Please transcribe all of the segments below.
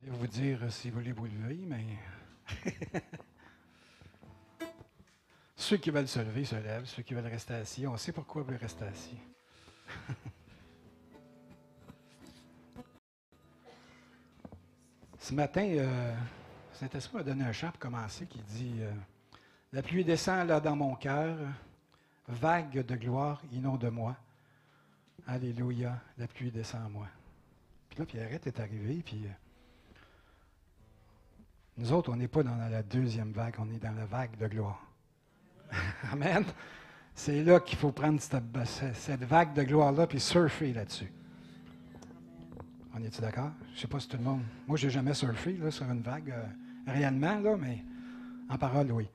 Je vais vous dire si vous voulez vous lever, mais ceux qui veulent se lever se lèvent, ceux qui veulent rester assis, on sait pourquoi vous rester assis. Ce matin, Saint-Esprit m'a donné un chant pour commencer qui dit la pluie descend là dans mon cœur, vague de gloire inonde moi. Alléluia, la pluie descend en moi. Puis là, Pierrette est arrivée, puis nous autres, on n'est pas dans la deuxième vague, on est dans la vague de gloire. Amen. C'est là qu'il faut prendre cette vague de gloire-là puis surfer là-dessus. On est-tu d'accord? Je ne sais pas si tout le monde... Moi, je n'ai jamais surfé là, sur une vague, réellement, là, mais en parole, oui.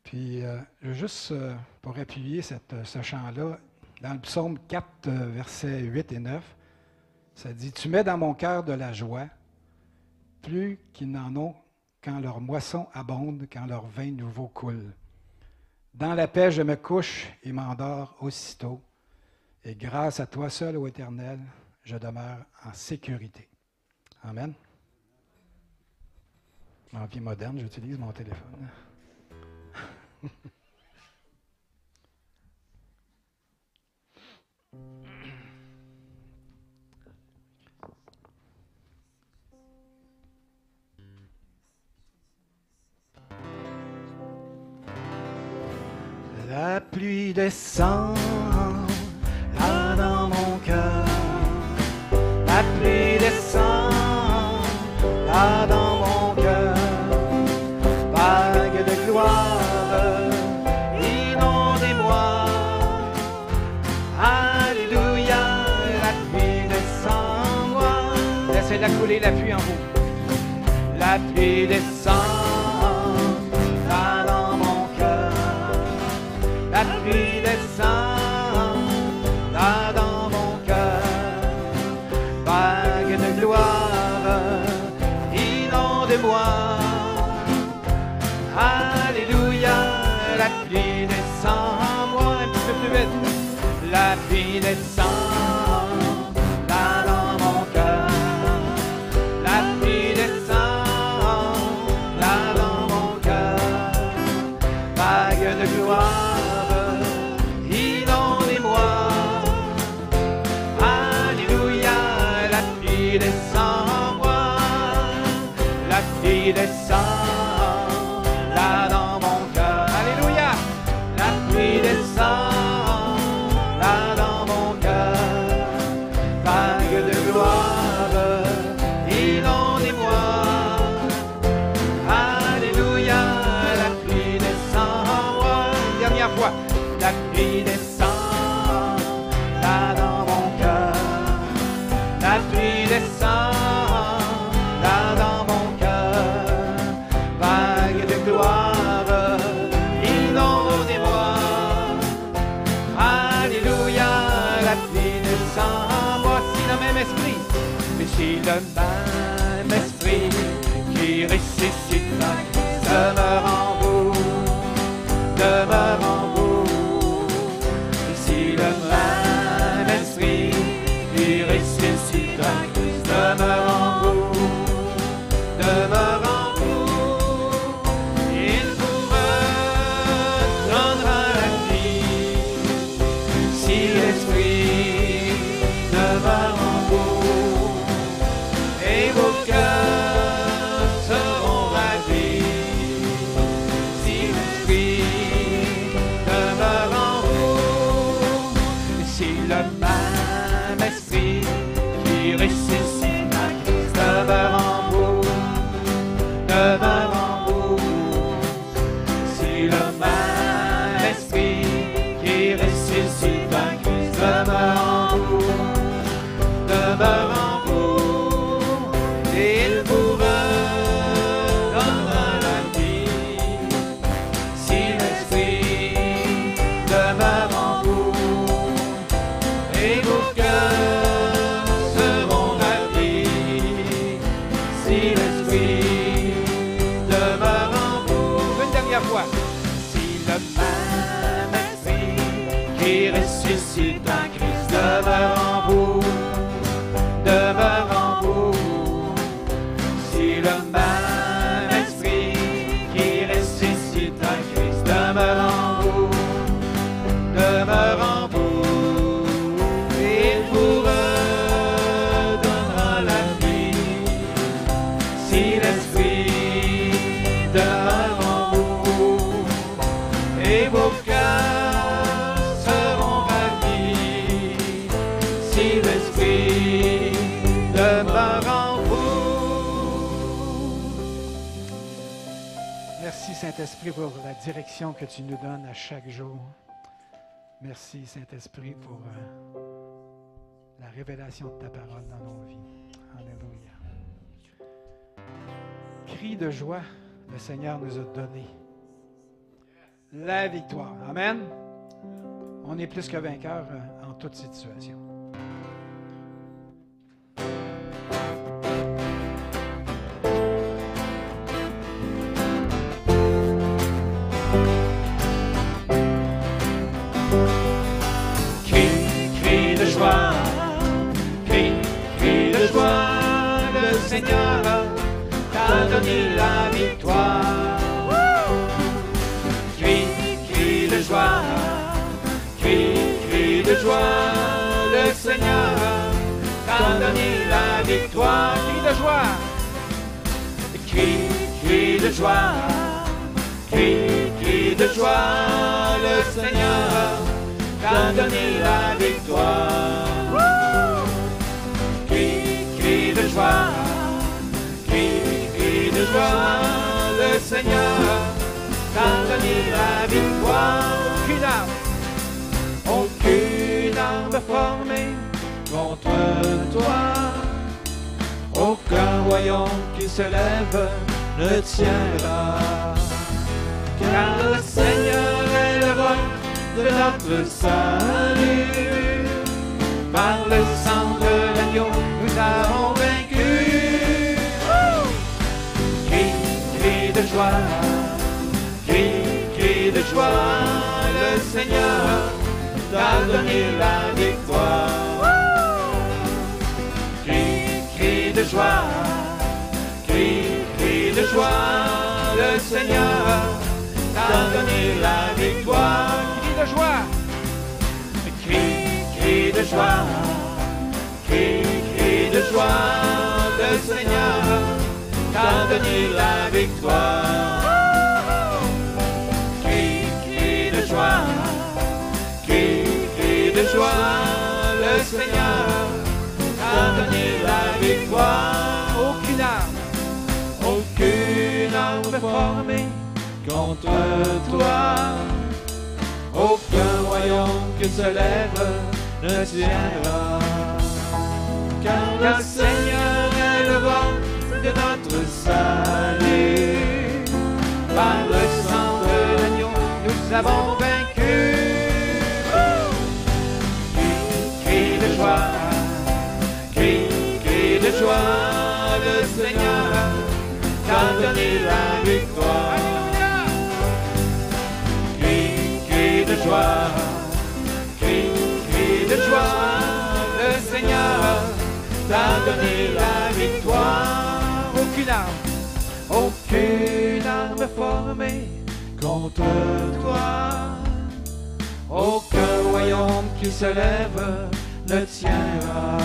Puis, je veux juste, pour appuyer ce chant-là, dans le psaume 4, versets 8 et 9, ça dit « Tu mets dans mon cœur de la joie, plus qu'ils n'en ont quand leur moisson abonde, quand leur vin nouveau coule. Dans la paix, je me couche et m'endors aussitôt. Et grâce à toi seul, ô Éternel, je demeure en sécurité. » Amen. En vie moderne, j'utilise mon téléphone. La pluie descend là dans mon cœur. La pluie descend là dans mon cœur. Vague de gloire, inondez-moi. Alléluia, la pluie descend en moi. Laissez-la couler, la pluie en vous. La pluie descend. La pluie descend là dans mon cœur, vague de gloire, inonde-moi. Alléluia, la pluie descend en moi, un petit peu plus vite. La pluie descend là dans mon cœur, la pluie descend là dans mon cœur, vague de gloire. Descend là dans mon cœur. Alléluia. La pluie descend là dans mon cœur. Vague de gloire, inondez-moi. Alléluia. La pluie descend en moi. Une dernière fois. La pluie descend là dans mon cœur. La pluie descend là dans mon gloire, inondez-moi. Alléluia, la pluie descend en moi. Si le même esprit, mais si le même esprit qui ressuscite demeure en vous, demeure en vous. Si le même esprit qui ressuscite demeure en vous, demeure en qui ressuscite un Christ demeure en vous, demeure en Saint-Esprit demeure en vous. Merci Saint-Esprit pour la direction que tu nous donnes à chaque jour. Merci Saint-Esprit pour la révélation de ta parole dans nos vies. Alléluia. Cri de joie, le Seigneur nous a donné la victoire. Amen. On est plus que vainqueurs en toute situation. Cri de joie, cri de joie, le Seigneur t'a donné la victoire. Cri de joie, cri de joie, le Seigneur t'a donné la victoire. Cri de joie, cri de joie, cri de joie, le Seigneur t'a donné la victoire. Cri de joie, cri de joie, le Seigneur t'a donné la victoire. Aucune arme formée contre toi, aucun royaume qui se lève ne tiendra. Car le Seigneur est le roi de notre salut. Par le sang de l'agneau, nous avons vaincu. Cri de joie, cri de joie, le Seigneur t'a donné la victoire. Cri de joie, cri de joie, le Seigneur t'a donné la victoire. Cri de joie, cri de joie, cri de joie, le Seigneur t'a donné la victoire. Cri de joie, cri de joie, le Seigneur t'a donné la victoire. Aucune arme formée contre toi, aucun royaume qui se lève ne tiendra. Car le Seigneur est le roi de notre salut. Par le sang de l'agneau, nous avons vaincu. Cri de joie, cri de joie, le Seigneur t'a donné la victoire. Cri de joie, cri de joie, le Seigneur t'a donné la victoire. Aucune arme formée contre toi, aucun royaume qui se lève ne tiendra.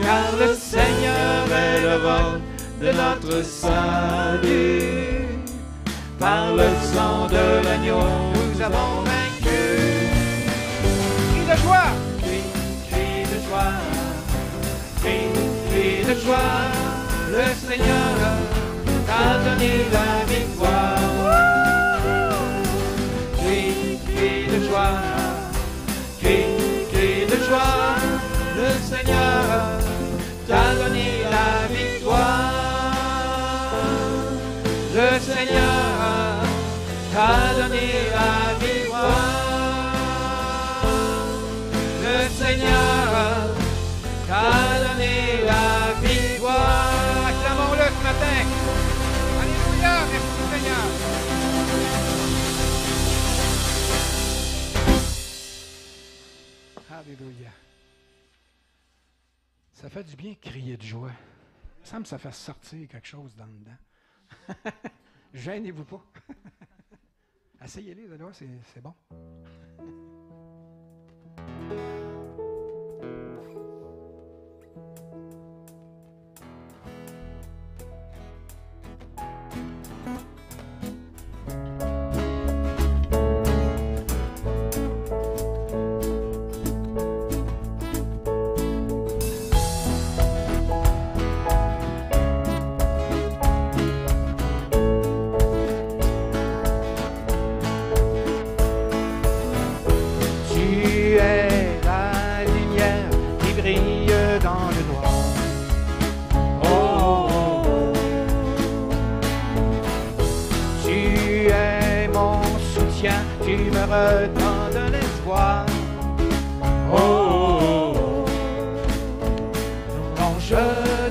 Car le Seigneur est le roi de notre salut. Par le sang de l'agneau, nous avons vaincu. Cri de joie, cri de joie, cri de joie, le Seigneur t'a donné la victoire. Cri de joie, cri de joie, le Seigneur t'a donné la victoire. Le Seigneur t'a donné la victoire. Le Seigneur t'a donné la victoire. Acclamons-le ce matin. Alléluia, merci Seigneur. Alléluia. Ça fait du bien de crier de joie. Il me semble que ça fait sortir quelque chose dans le dedans. Gênez-vous pas. Essayez-les, là, c'est bon. me redonnes l'espoir. Oh, oh, oh. Non, je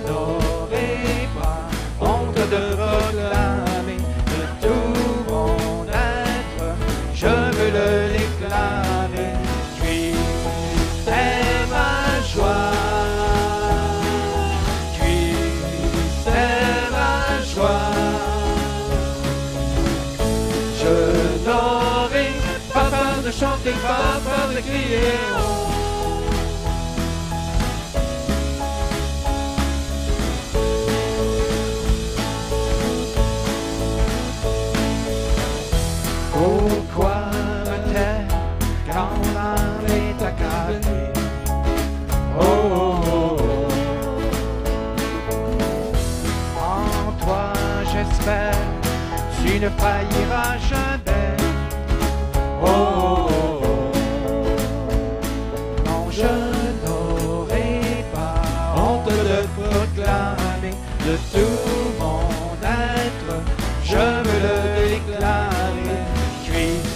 n'aurai pas honte de proclamer de tout mon être, je veux le déclarer. Christ est ma joie. Christ est ma joie. Je n'aurai pas peur de chanter, pas peur de crier. Pourquoi me taire quand mon âme est accablée? Oh, oh, oh, oh. En toi j'espère, tu ne failliras jamais. Oh, oh, oh, oh. Non, je n'aurai pas honte de proclamer de tout mon être, je veux le déclarer. Christ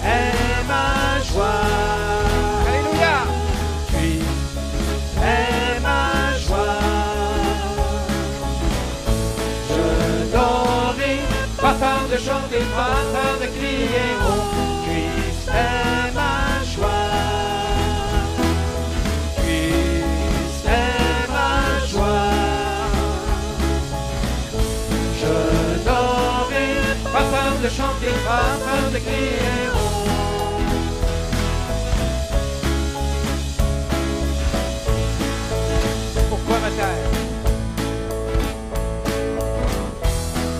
est ma joie. Alléluia. Christ est ma joie. Je n'aurai pas peur de chanter, pas peur de crier. Oh, Christ est ma joie. Christ est ma joie. Je n'aurai pas peur de chanter, pas peur de crier. Oh. Pourquoi me taire?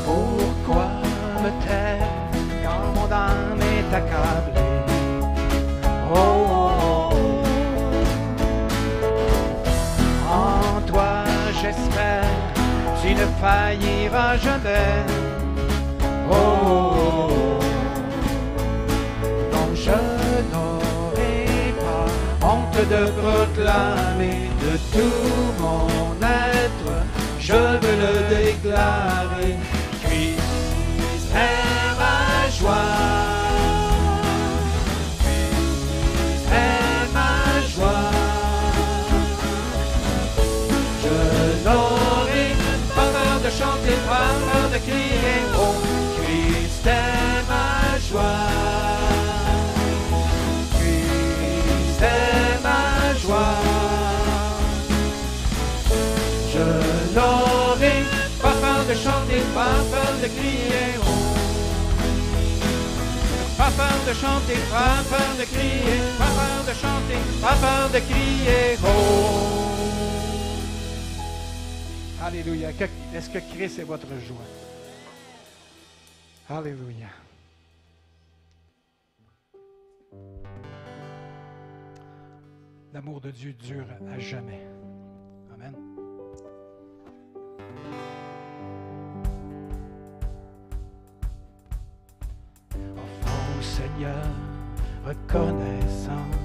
Pourquoi me taire quand mon âme est accablée? Oh, oh, oh. En toi j'espère, tu ne failliras jamais. Oh, oh, oh. Non, je n'aurai pas honte de proclamer de tout mon être, je veux le déclarer. Christ est ma joie. Christ est ma joie. Je n'aurai pas peur de chanter, pas peur de crier. Oh, Christ est ma joie. Christ est ma joie. Je n'aurai pas peur de chanter, pas peur de crier. Oh. Pas peur de chanter, pas peur de crier. Pas peur de chanter, pas peur de crier. Oh. Alléluia. Est-ce que Christ est votre joie? Alléluia. L'amour de Dieu dure à jamais. Amen. Offrons au Seigneur reconnaissance.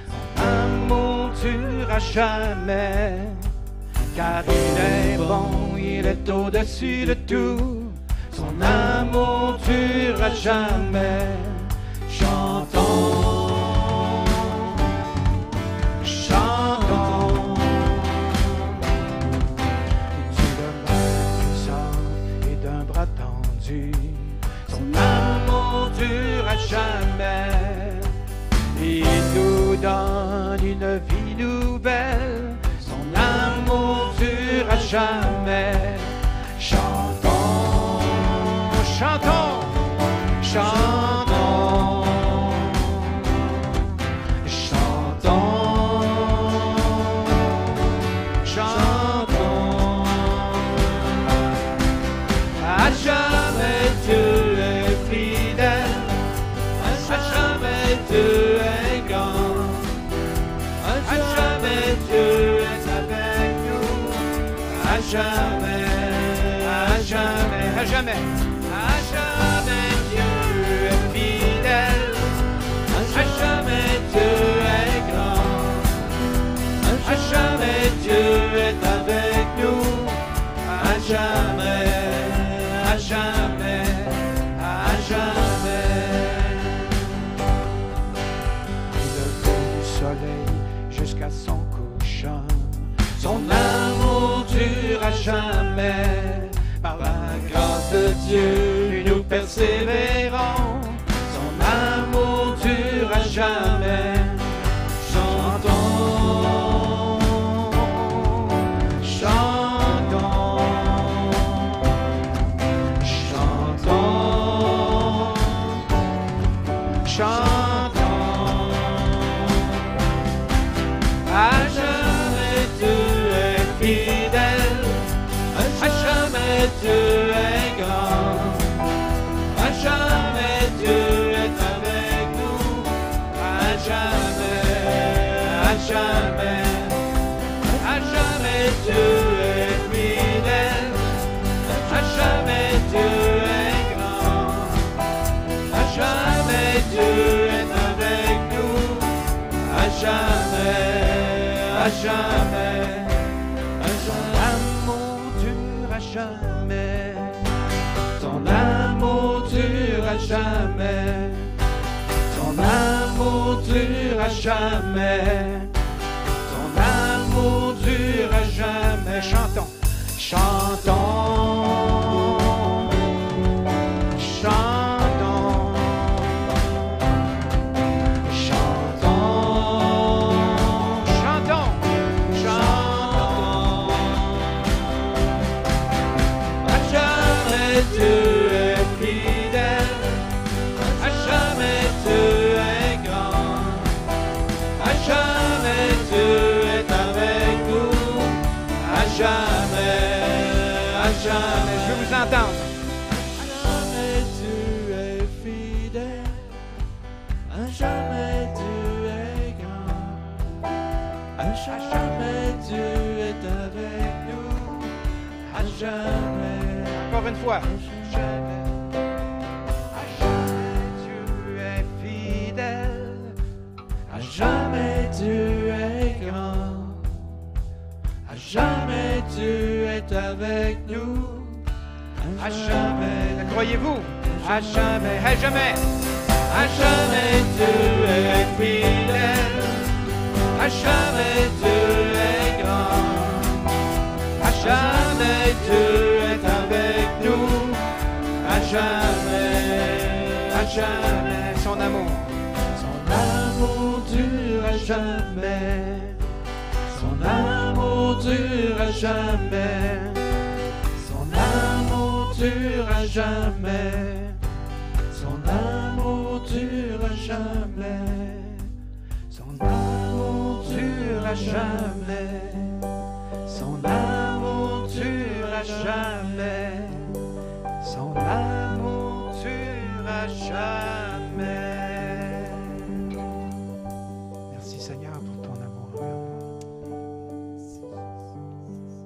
Son amour dure à jamais. Car il est bon, il est au-dessus de tout. Son amour dure à jamais. Chantons, chantons. Du demeure puissant et d'un bras tendu. Son amour dure à jamais. Il nous donne une vie nouvelle. Son amour dure à jamais. Chantons, chantons, chantons, chantons, chantons. À jamais Dieu est fidèle, à jamais Dieu est grand, à jamais Dieu est avec nous, à jamais, à jamais, à jamais. À jamais Dieu est fidèle, à jamais Dieu est grand, à jamais Dieu est avec nous, à jamais, à jamais, à jamais. Son amour durera jamais. Par la grâce de Dieu, nous persévérons. Son amour durera jamais. Chantons, chantons, chantons, chantons. À jamais tu es fidèle, à jamais tu es grand, à jamais Dieu est avec nous, à jamais, à jamais, à jamais Dieu est fidèle, à jamais Dieu est grand, à jamais Dieu est avec nous, à jamais, à jamais, à jamais. L'amour dure à jamais, ton amour dure à jamais, ton amour dure à jamais, ton amour dure à jamais. Chantons, chantons, chantons, chantons, chantons, chantons. À jamais Dieu est fidèle, à jamais Dieu est grand, à jamais Dieu est avec nous, à jamais, à jamais. Je veux vous entendre. À jamais Dieu est fidèle, à jamais Dieu est grand, à jamais Dieu est avec nous, à jamais. Encore une fois. À jamais Dieu est fidèle, à jamais Dieu est grand, à jamais Dieu est avec nous, à jamais. Le croyez-vous? À jamais, à jamais, à jamais Dieu est fidèle, à jamais Dieu est grand, à jamais Dieu est avec nous, à jamais, son amour dure à jamais, son amour dure à jamais, son amour dure à jamais, son amour dure à jamais, son amour dure à jamais, son amour dure à jamais, son amour dure à jamais. Merci Seigneur pour ton amour envers nous.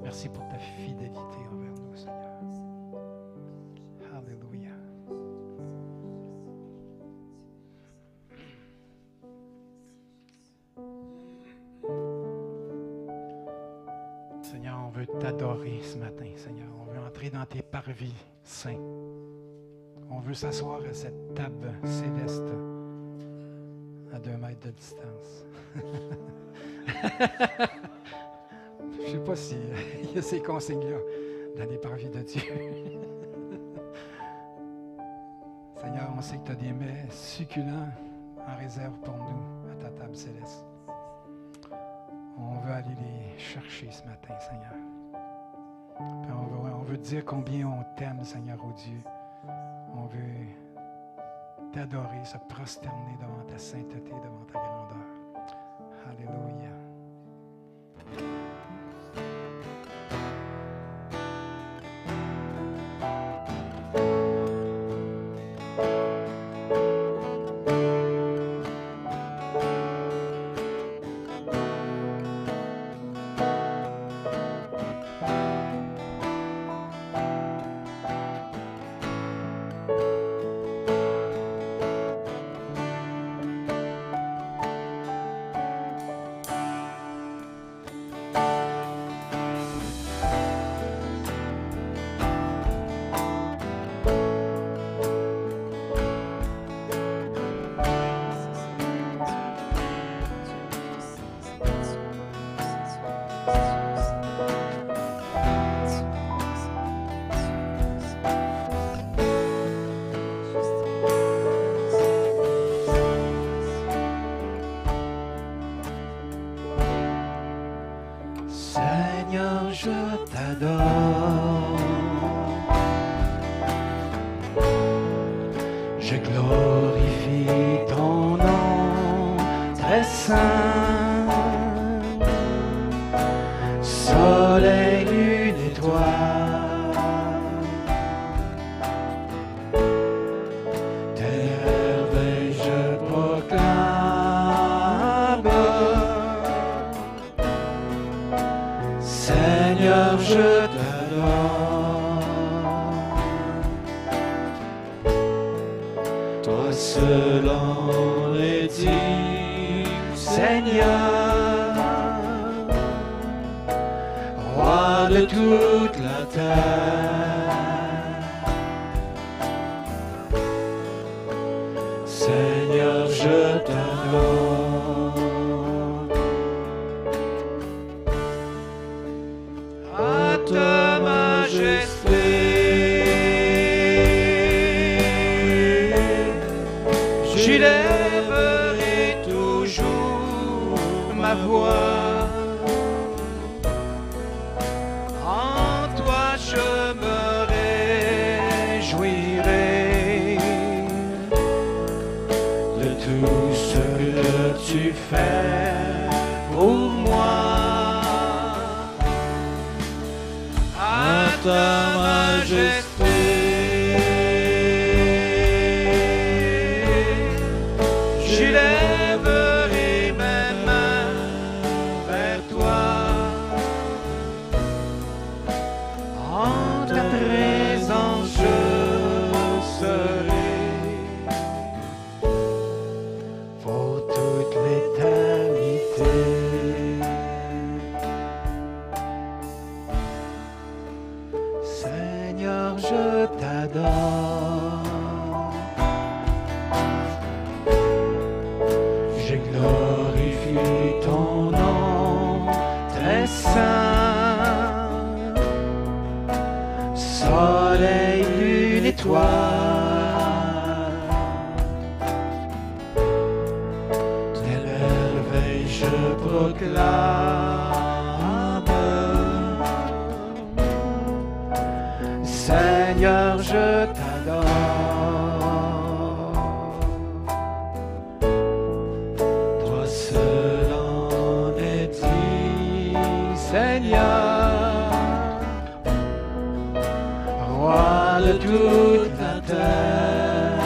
Merci pour ta fidélité envers nous, Seigneur. Alléluia. Seigneur, on veut t'adorer ce matin, Seigneur. On veut entrer dans tes parvis saints. On veut s'asseoir à cette table céleste à 2 mètres de distance. Je ne sais pas s'il y a ces consignes-là dans les parvis de Dieu. Seigneur, on sait que tu as des mets succulents en réserve pour nous à ta table céleste. On veut aller les chercher ce matin, Seigneur. Puis on veut dire combien on t'aime, Seigneur, ô Dieu. On veut t'adorer, se prosterner devant ta sainteté, devant ta grandeur. Alléluia. Seigneur, je t'adore. Je glorifie ton nom très saint. Soleil, lune, étoile, tes merveilles je proclame. Seigneur, je t'adore. Toi seul en es digne, Seigneur, roi de toute la terre. Seigneur, je t'adore. À ta majesté, j'élèverai toujours ma voix. En toi je me réjouirai de tout ce que tu fais pour moi. À ta majesté, j'élèverai mes mains vers toi. En ta présence je serai pour toute l'éternité. Seigneur, je t'adore. Je glorifie ton nom très saint. Soleil, lune, étoile, tes merveilles je proclame. Seigneur, je t'adore. Toi seul en es digne, Seigneur, roi de toute la terre.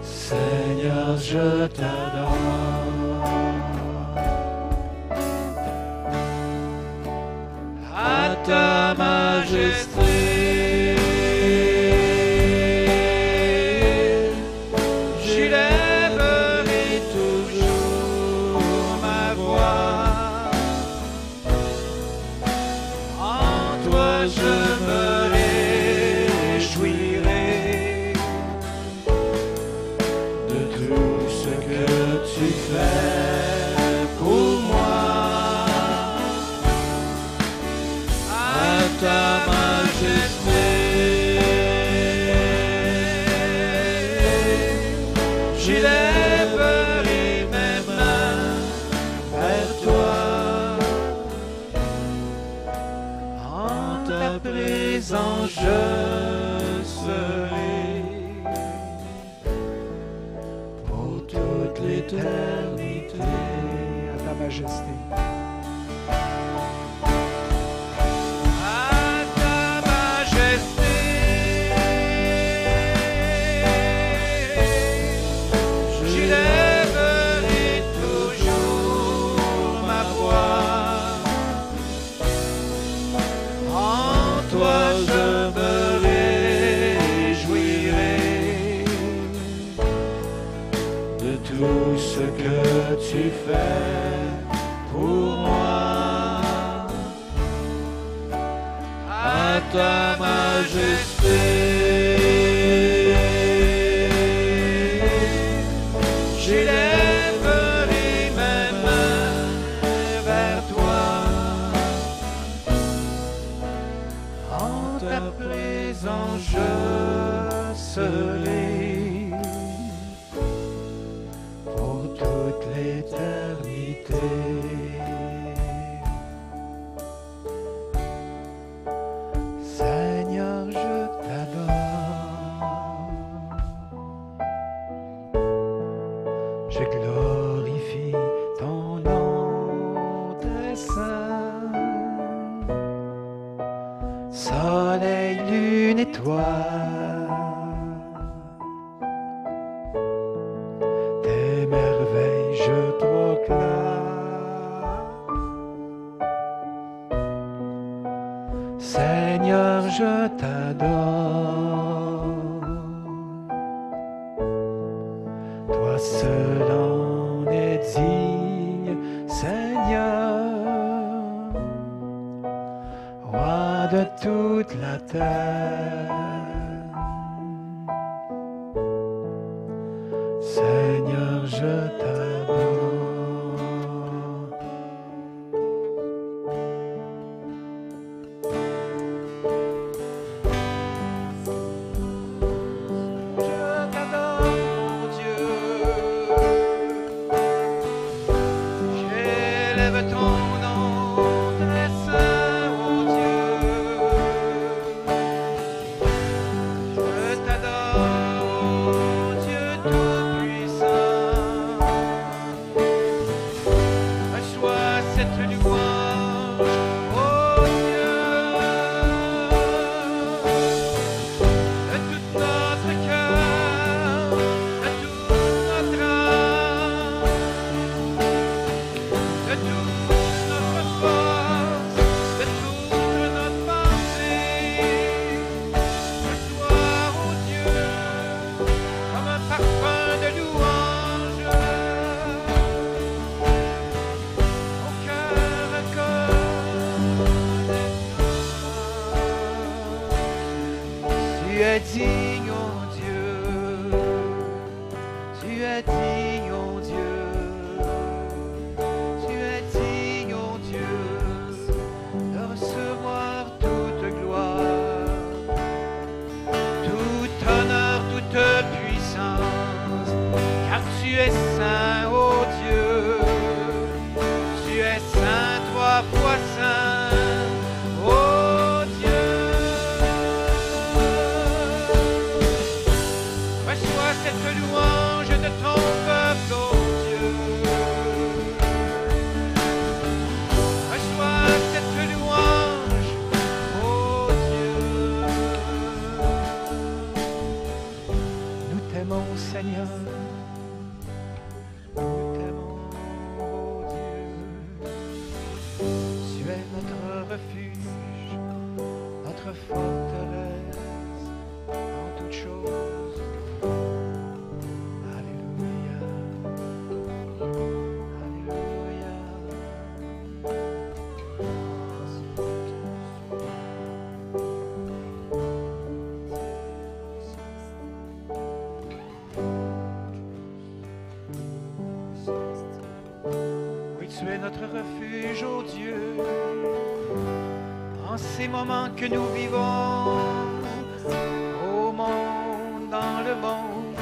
Seigneur, je t'adore. À ta majesté, j'élèverai toujours ma voix. En toi je me réjouirai de tout ce que tu fais pour moi. À ta majesté, j'élèverai mes mains vers toi. En ta présence je serai pour toute l'éternité. À ta majesté. À ta majesté, j'élèverai toujours ma voix. En toi je me réjouirai de tout ce que tu fais pour moi. À ta majesté, j'élèverai mes mains vers toi. En ta présence je serai pour toute l'éternité. l'éternité. Seigneur, je t'adore, je glorifie ton nom, t'es saint. Soleil, lune, étoile, tes merveilles je proclame. Seigneur, je t'adore, toi seul en es digne, Seigneur, roi de toute la terre. Seigneur, je t'adore. Je t'adore, mon Dieu. J'élève ton nom, très saint, mon Dieu. Je t'adore, mon Dieu tout-puissant. Reçois cette louange, ô Dieu, de tout notre cœur, de toute notre âme, de toute notre force, de toute notre pensée. Reçois, ô Dieu, comme un parfum de louange, au cœur accommodé. Tu es digne, ô Dieu, tu es digne, ô Dieu, tu es digne, ô Dieu, de recevoir toute gloire, tout honneur, toute puissance, car tu es saint, ô Dieu, tu es saint, trois fois saint, ô Dieu. Reçois cette louange de ton peuple, ô Dieu. Reçois cette louange, ô Dieu. Nous t'aimons, Seigneur. Nous t'aimons, ô Dieu. Tu es notre refuge, notre forteresse en toutes choses. Alléluia. Alléluia. Oui, tu es notre refuge, ô Dieu, en ces moments que nous vivons, au monde, dans le monde.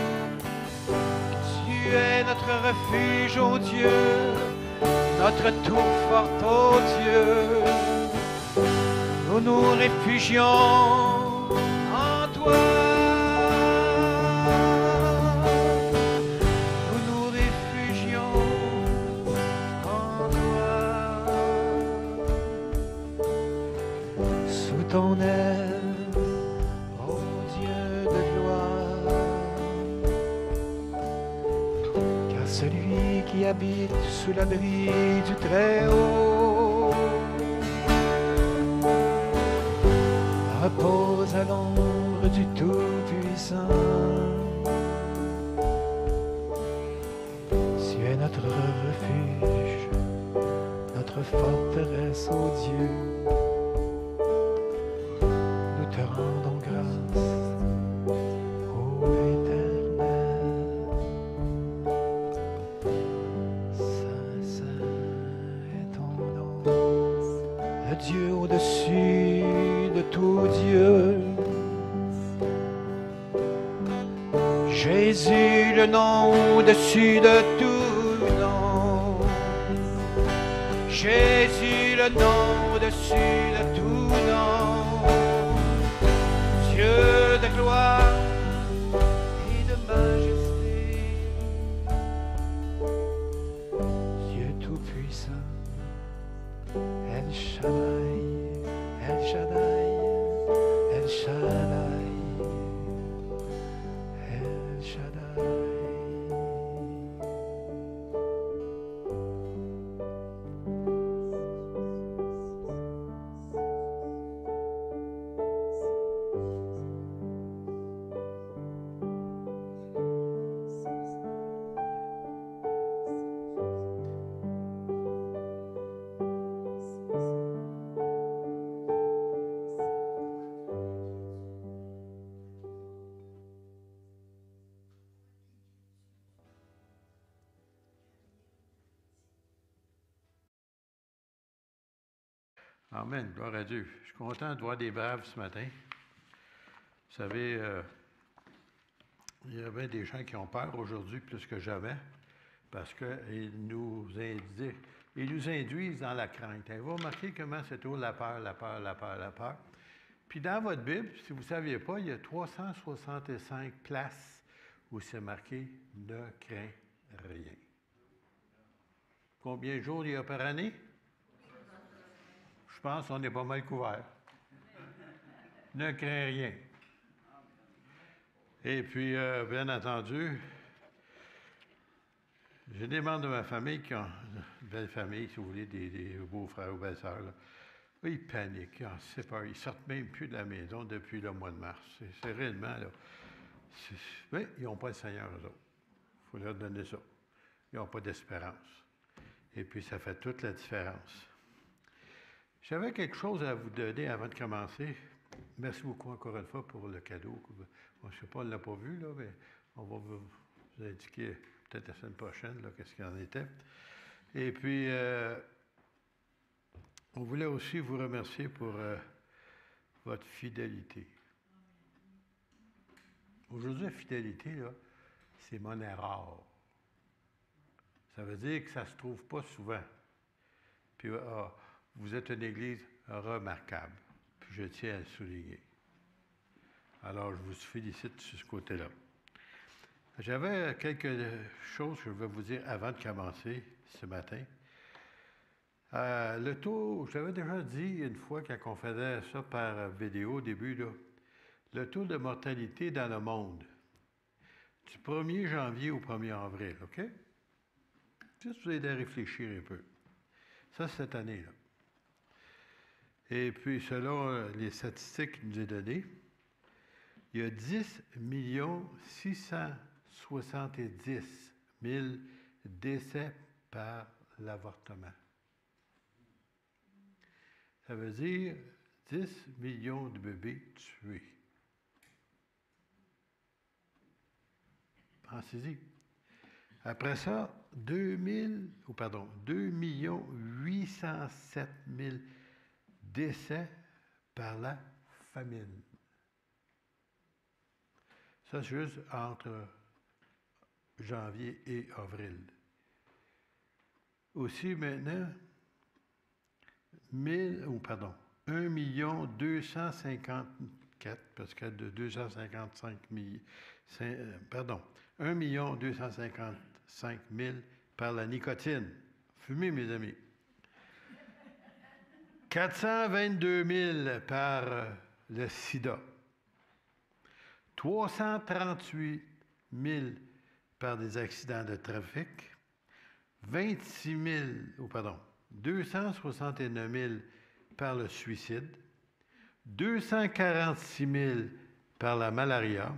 Tu es notre refuge, ô Dieu, notre tour forte, ô Dieu. Nous nous réfugions en toi. Nous nous réfugions en toi. Sous ton aile, ô Dieu de gloire, car celui qui habite sous l'abri du Très-Haut repose à l'ombre du Tout-Puissant. Tu es notre refuge, notre forteresse, ô Dieu. Nous te rendons grâce, ô Éternel. Saint, saint est ton nom, le Dieu au-dessus de tout Dieu. Jésus, le nom au-dessus de tout nom. Jésus, le nom au-dessus de tout nom, Dieu de gloire et de majesté, Dieu tout-puissant, El Shaddai, El Shaddai, El Shaddai, El Shaddai. Amen, gloire à Dieu. Je suis content de voir des braves ce matin. Vous savez, il y a bien des gens qui ont peur aujourd'hui plus que jamais parce qu'ils nous induisent dans la crainte. Et vous remarquez comment c'est toujours la peur, la peur, la peur, la peur. Puis dans votre Bible, si vous ne saviez pas, il y a 365 places où c'est marqué « Ne crains rien ». Combien de jours il y a par année? Je pense qu'on est pas mal couvert. Ne crains rien. Et puis, bien entendu, j'ai des membres de ma famille qui ont une belle famille, si vous voulez, des beaux-frères ou belles-sœurs. Ils paniquent, ils ont peur. Ils ne sortent même plus de la maison depuis le mois de mars. C'est réellement, là. Mais ils n'ont pas le Seigneur, eux autres. Il faut leur donner ça. Ils n'ont pas d'espérance. Et puis, ça fait toute la différence. J'avais quelque chose à vous donner avant de commencer. Merci beaucoup encore une fois pour le cadeau. Je ne sais pas, on ne l'a pas vu, là, mais on va vous indiquer peut-être la semaine prochaine qu'est-ce qu'il en était. Et puis, on voulait aussi vous remercier pour votre fidélité. Aujourd'hui, la fidélité, là, c'est monnaie rare. Ça veut dire que ça ne se trouve pas souvent. Puis, vous êtes une Église remarquable, puis je tiens à le souligner. Alors, je vous félicite sur ce côté-là. J'avais quelque chose que je vais vous dire avant de commencer ce matin. Le taux, je l'avais déjà dit une fois quand on faisait ça par vidéo au début, là, le taux de mortalité dans le monde, du 1er janvier au 1er avril, OK? Juste vous aider à réfléchir un peu. Ça, cette année-là. Et puis, selon les statistiques qu'il nous est données, il y a 10 670 000 décès par l'avortement. Ça veut dire 10 millions de bébés tués. Pensez-y. Après ça, 2 807 000 décès par la famine. Ça, c'est juste entre janvier et avril. Aussi maintenant, 1 254, parce qu'il y a de 255 000, 1 255 000 par la nicotine. Fumez, mes amis. 422 000 par le sida. 338 000 par des accidents de trafic. 269 000 par le suicide. 246 000 par la malaria.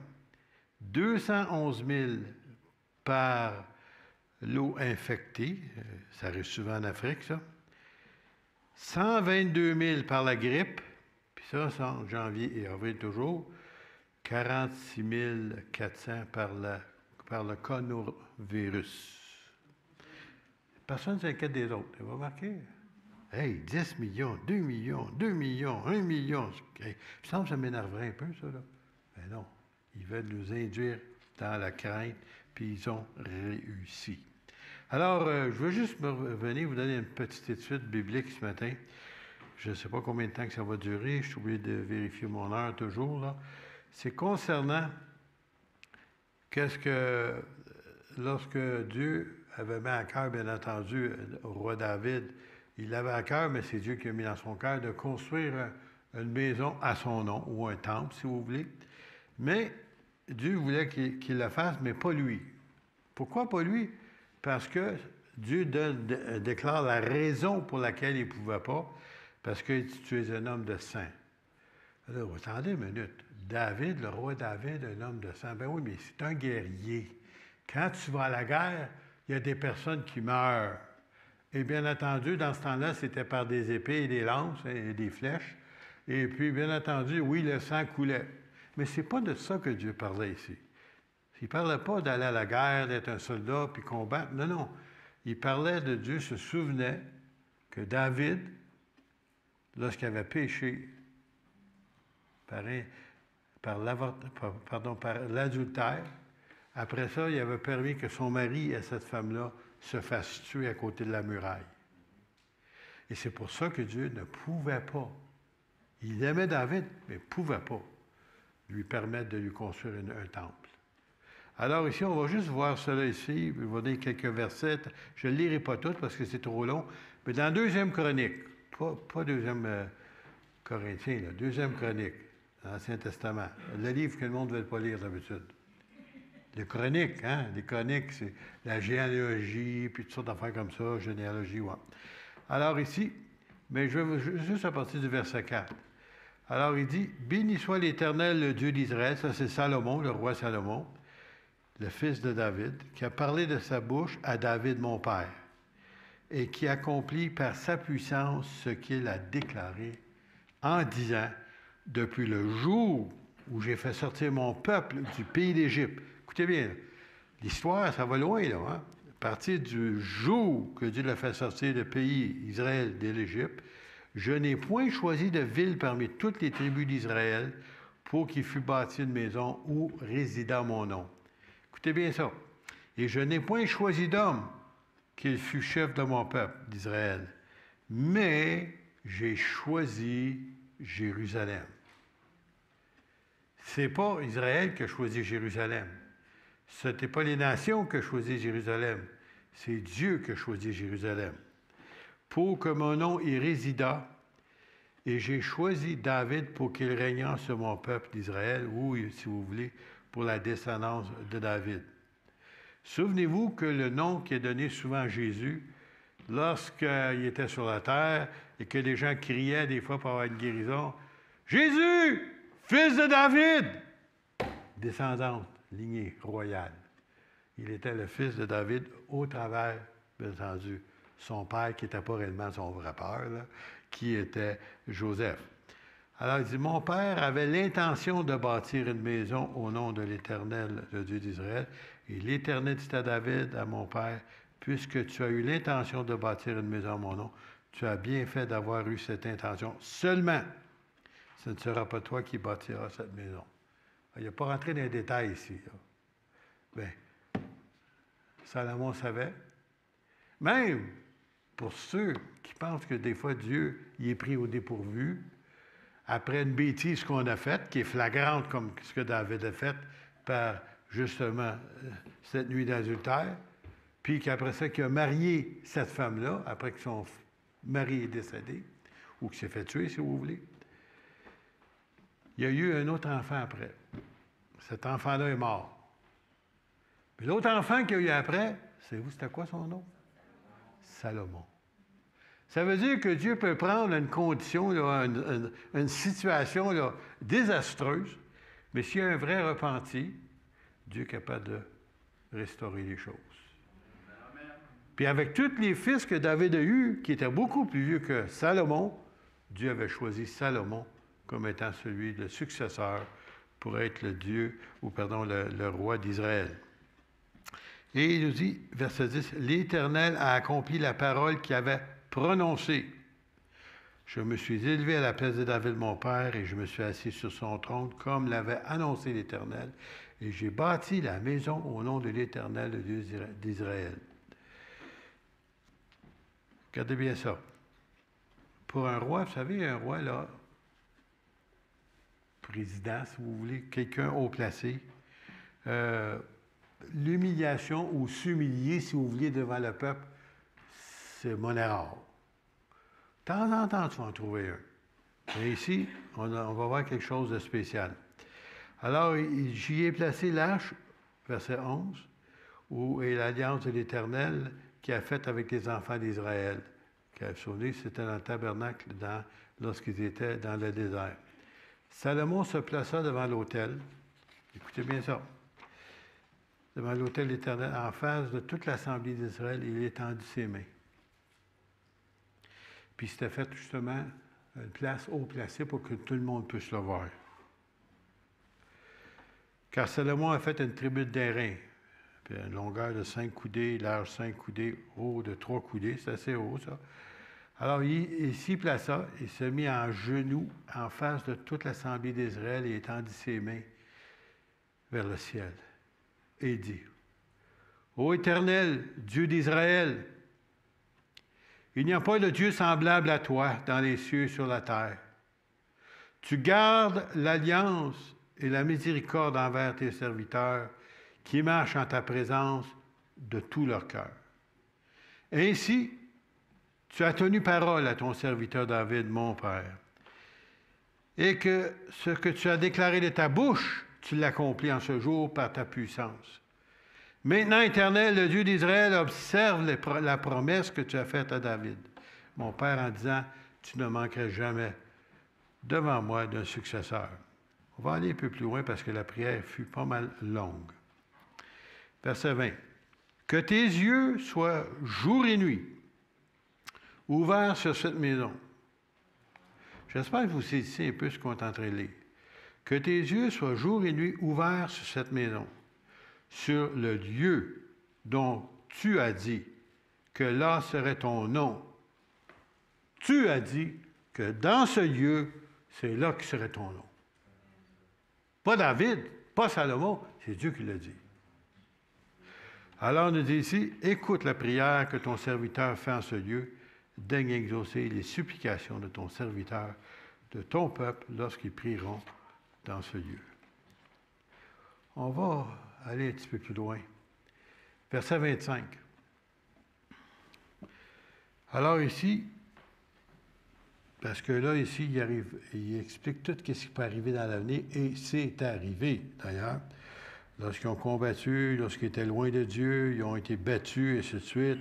211 000 par l'eau infectée. Ça arrive souvent en Afrique, ça. 122 000 par la grippe, puis ça, c'est en janvier et avril toujours. 46 400 par le coronavirus. Personne ne s'inquiète des autres. Vous remarquez? Hey, 10 millions, 2 millions, 2 millions, 1 million. Hey, il me semble que ça m'énerverait un peu, ça, là. Mais non, ils veulent nous induire dans la crainte, puis ils ont réussi. Alors, je veux juste venir vous donner une petite étude biblique ce matin. Je ne sais pas combien de temps que ça va durer. Je suis obligé de vérifier mon heure toujours, là. C'est concernant lorsque Dieu avait mis à cœur, bien entendu, au roi David, il l'avait à cœur, mais c'est Dieu qui a mis dans son cœur de construire une maison à son nom, ou un temple, si vous voulez. Mais Dieu voulait qu'il le fasse, mais pas lui. Pourquoi pas lui? Parce que Dieu déclare la raison pour laquelle il ne pouvait pas, parce que tu es un homme de sang. Alors, attendez une minute. David, le roi David, un homme de sang. Ben oui, mais c'est un guerrier. Quand tu vas à la guerre, il y a des personnes qui meurent. Et bien entendu, dans ce temps-là, c'était par des épées et des lances et des flèches. Et puis, bien entendu, oui, le sang coulait. Mais ce n'est pas de ça que Dieu parlait ici. Il ne parlait pas d'aller à la guerre, d'être un soldat, puis combattre. Non, non. Il parlait de Dieu, se souvenait que David, lorsqu'il avait péché par l'adultère, après ça, il avait permis que son mari et cette femme-là se fassent tuer à côté de la muraille. Et c'est pour ça que Dieu ne pouvait pas. Il aimait David, mais ne pouvait pas lui permettre de lui construire un temple. Alors ici, on va juste voir cela ici. Je vais donner quelques versets. Je ne lirai pas tous parce que c'est trop long. Mais dans 2e Chronique, pas 2e Corinthiens, là, 2e Chronique, dans l'Ancien Testament, le livre que le monde ne veut pas lire d'habitude. Les chroniques, hein? Les chroniques, c'est la généalogie, puis toutes sortes d'affaires comme ça, généalogie, ouais. Alors ici, mais je vais juste à partir du verset 4. Alors il dit, « Béni soit l'Éternel, le Dieu d'Israël », ça c'est Salomon, le roi Salomon, le fils de David, qui a parlé de sa bouche à David, mon père, et qui accomplit par sa puissance ce qu'il a déclaré en disant, « Depuis le jour où j'ai fait sortir mon peuple du pays d'Égypte. » Écoutez bien, l'histoire, ça va loin, là. Hein? À partir du jour que Dieu l'a fait sortir le pays Israël de l'Égypte, je n'ai point choisi de ville parmi toutes les tribus d'Israël pour qu'il fût bâti une maison où résida mon nom. Écoutez bien ça. Et je n'ai point choisi d'homme qu'il fût chef de mon peuple d'Israël, mais j'ai choisi Jérusalem. Ce n'est pas Israël qui a choisi Jérusalem. Ce n'était pas les nations qui ont choisi Jérusalem. C'est Dieu qui a choisi Jérusalem. Pour que mon nom y résida, et j'ai choisi David pour qu'il régnât sur mon peuple d'Israël, ou, si vous voulez, pour la descendance de David. Souvenez-vous que le nom qui est donné souvent à Jésus, lorsqu'il était sur la terre et que les gens criaient des fois pour avoir une guérison, « Jésus, fils de David! » Descendante, lignée royale. Il était le fils de David au travers, bien entendu, son père, qui n'était pas réellement son vrai père, là, qui était Joseph. Alors, il dit, « Mon père avait l'intention de bâtir une maison au nom de l'Éternel, le Dieu d'Israël. Et l'Éternel dit à David, à mon père, puisque tu as eu l'intention de bâtir une maison à mon nom, tu as bien fait d'avoir eu cette intention. Seulement, ce ne sera pas toi qui bâtiras cette maison. » Il n'a pas rentré dans les détails ici. Bien, Salomon savait. Même pour ceux qui pensent que des fois Dieu y est pris au dépourvu, après une bêtise qu'on a faite, qui est flagrante comme ce que David a fait par justement cette nuit d'adultère, puis qu'après ça, qu'il a marié cette femme-là, après que son mari est décédé, ou qu'il s'est fait tuer, si vous voulez. Il y a eu un autre enfant après. Cet enfant-là est mort. Puis l'autre enfant qu'il y a eu après, savez-vous c'était quoi son nom? Salomon. Ça veut dire que Dieu peut prendre une condition, là, une situation là, désastreuse, mais s'il y a un vrai repenti, Dieu est capable de restaurer les choses. Puis avec tous les fils que David a eus, qui étaient beaucoup plus vieux que Salomon, Dieu avait choisi Salomon comme étant celui, le successeur, pour être le Dieu, ou pardon, le roi d'Israël. Et il nous dit, verset 10, « L'Éternel a accompli la parole qu'il avait prononcée. Je me suis élevé à la place de David mon père, et je me suis assis sur son trône, comme l'avait annoncé l'Éternel, et j'ai bâti la maison au nom de l'Éternel, le Dieu d'Israël. » Regardez bien ça. Pour un roi, vous savez, un roi, là, président, si vous voulez, quelqu'un haut placé, l'humiliation ou s'humilier, si vous voulez, devant le peuple, c'est monnaie rare. De temps en temps, tu vas en trouver un. Mais ici, on va voir quelque chose de spécial. Alors, j'y ai placé l'arche, verset 11, où est l'alliance de l'Éternel qu'il a faite avec les enfants d'Israël. Qui a souvenez, c'était dans le tabernacle lorsqu'ils étaient dans le désert. Salomon se plaça devant l'autel. Écoutez bien ça. Devant l'autel éternel, en face de toute l'assemblée d'Israël, il étendit ses mains. Puis c'était fait justement une place haut placée pour que tout le monde puisse le voir. Car Salomon a fait une tribune d'airain, puis une longueur de 5 coudées, large 5 coudées, haut de 3 coudées, c'est assez haut ça. Alors il s'y plaça et se mit en genoux en face de toute l'assemblée d'Israël et étendit ses mains vers le ciel. Et il dit, « Ô Éternel, Dieu d'Israël, il n'y a pas de Dieu semblable à toi dans les cieux et sur la terre. Tu gardes l'alliance et la miséricorde envers tes serviteurs qui marchent en ta présence de tout leur cœur. Ainsi, tu as tenu parole à ton serviteur David, mon Père, et que ce que tu as déclaré de ta bouche, tu l'accomplis en ce jour par ta puissance. Maintenant, Éternel, le Dieu d'Israël, observe la promesse que tu as faite à David, mon Père, en disant, tu ne manqueras jamais devant moi d'un successeur. On va aller un peu plus loin parce que la prière fut pas mal longue. Verset 20. Que tes yeux soient jour et nuit ouverts sur cette maison. J'espère que vous saisissez un peu ce qu'on est en train de lire. Que tes yeux soient jour et nuit ouverts sur cette maison, sur le lieu dont tu as dit que là serait ton nom. Tu as dit que dans ce lieu, c'est là que serait ton nom. Pas David, pas Salomon, c'est Dieu qui l'a dit. Alors, on nous dit ici, écoute la prière que ton serviteur fait en ce lieu, daigne exaucer les supplications de ton serviteur, de ton peuple, lorsqu'ils prieront dans ce lieu. On va aller un petit peu plus loin. Verset 25. Alors ici, parce que là, ici, il explique tout ce qui peut arriver dans l'avenir, et c'est arrivé, d'ailleurs. Lorsqu'ils ont combattu, lorsqu'ils étaient loin de Dieu, ils ont été battus, et ainsi de suite.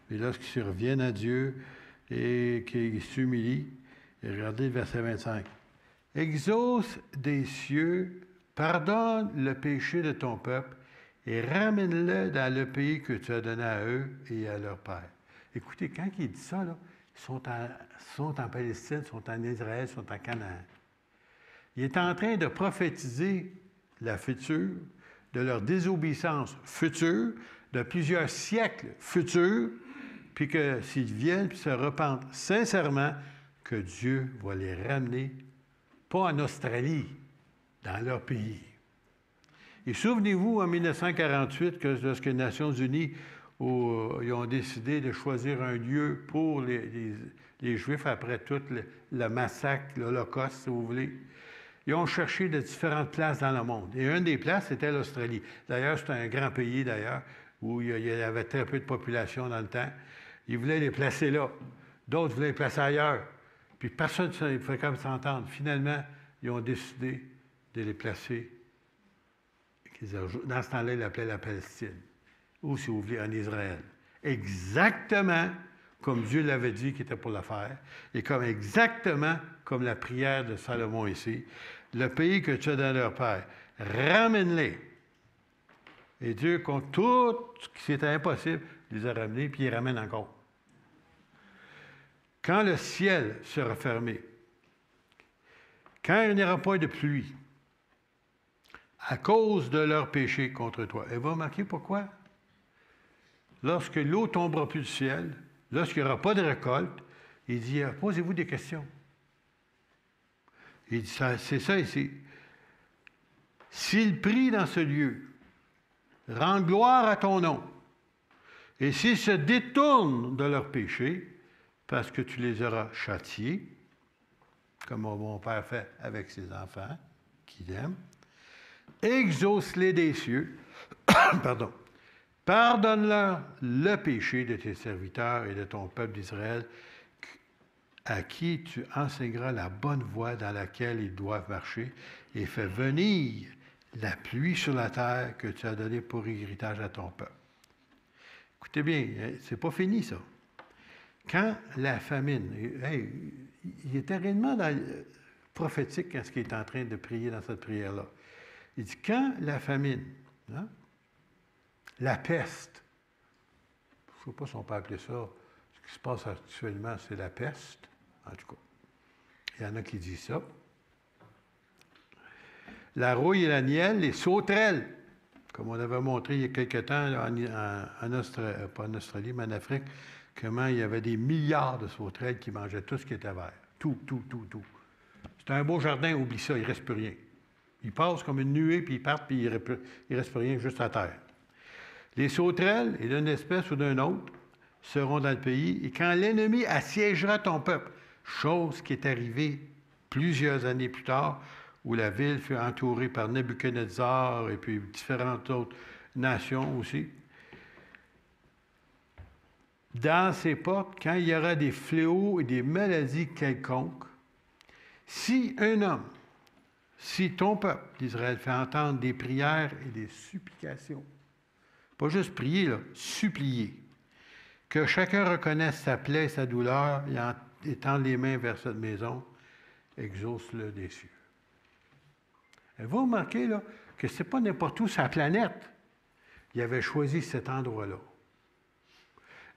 Et lorsqu'ils reviennent à Dieu et qu'ils s'humilient, et regardez le verset 25. « Exauce des cieux, pardonne le péché de ton peuple, et ramène-le dans le pays que tu as donné à eux et à leur père. » Écoutez, quand il dit ça, là, ils sont en Palestine, sont en Israël, sont en Canaan. Il est en train de prophétiser la future, de leur désobéissance future, de plusieurs siècles futurs, puis que s'ils viennent et se repentent sincèrement, que Dieu va les ramener, pas en Australie, dans leur pays. Et souvenez-vous, en 1948, que lorsque les Nations unies ils ont décidé de choisir un lieu pour les Juifs après tout le massacre, l'Holocauste, si vous voulez, ils ont cherché de différentes places dans le monde. Et une des places, c'était l'Australie. D'ailleurs, c'était un grand pays, d'ailleurs, où il y avait très peu de population dans le temps. Ils voulaient les placer là. D'autres voulaient les placer ailleurs. Puis personne ne pouvait comme s'entendre. Finalement, ils ont décidé de les placer. Dans ce temps-là, ils l'appelaient la Palestine. Ou, si vous voulez, en Israël. Exactement comme Dieu l'avait dit qu'il était pour le faire. Et exactement comme la prière de Salomon ici. Le pays que tu as dans leur père, ramène-les. Et Dieu, contre tout ce qui était impossible, les a ramenés, puis il les ramène encore. Quand le ciel sera fermé, quand il n'y aura pas de pluie, à cause de leur péché contre toi. Et vous remarquez pourquoi? Lorsque l'eau tombera plus du ciel, lorsqu'il n'y aura pas de récolte, il dit, posez-vous des questions. Il dit, c'est ça ici. S'ils prient dans ce lieu, rendent gloire à ton nom, et s'ils se détournent de leur péché, parce que tu les auras châtiés, comme mon Père fait avec ses enfants, qu'il aime. Exauce-les des cieux, pardon. Pardonne-leur le péché de tes serviteurs et de ton peuple d'Israël, à qui tu enseigneras la bonne voie dans laquelle ils doivent marcher, et fais venir la pluie sur la terre que tu as donnée pour héritage à ton peuple. Écoutez bien, c'est pas fini ça. Quand la famine, il était réellement prophétique quand il est en train de prier dans cette prière-là. Il dit, quand la famine, la peste, je ne sais pas si on peut appeler ça, ce qui se passe actuellement, c'est la peste, en tout cas. Il y en a qui disent ça. La rouille et la nielle, les sauterelles, comme on avait montré il y a quelque temps là, pas en Australie, mais en Afrique, comment il y avait des milliards de sauterelles qui mangeaient tout ce qui était vert. Tout. C'est un beau jardin, oublie ça, il ne reste plus rien. Ils passent comme une nuée, puis ils partent, puis il ne reste plus rien, juste à terre. Les sauterelles, et d'une espèce ou d'un autre, seront dans le pays, et quand l'ennemi assiégera ton peuple, chose qui est arrivée plusieurs années plus tard, où la ville fut entourée par Nebuchadnezzar et puis différentes autres nations aussi. Dans ces portes, quand il y aura des fléaux et des maladies quelconques, si un homme, si ton peuple d'Israël fait entendre des prières et des supplications, pas juste prier, là, supplier, que chacun reconnaisse sa plaie et sa douleur et étende les mains vers cette maison, exauce-le des cieux. Et vous remarquez là, que ce n'est pas n'importe où sur la planète. Il avait choisi cet endroit-là.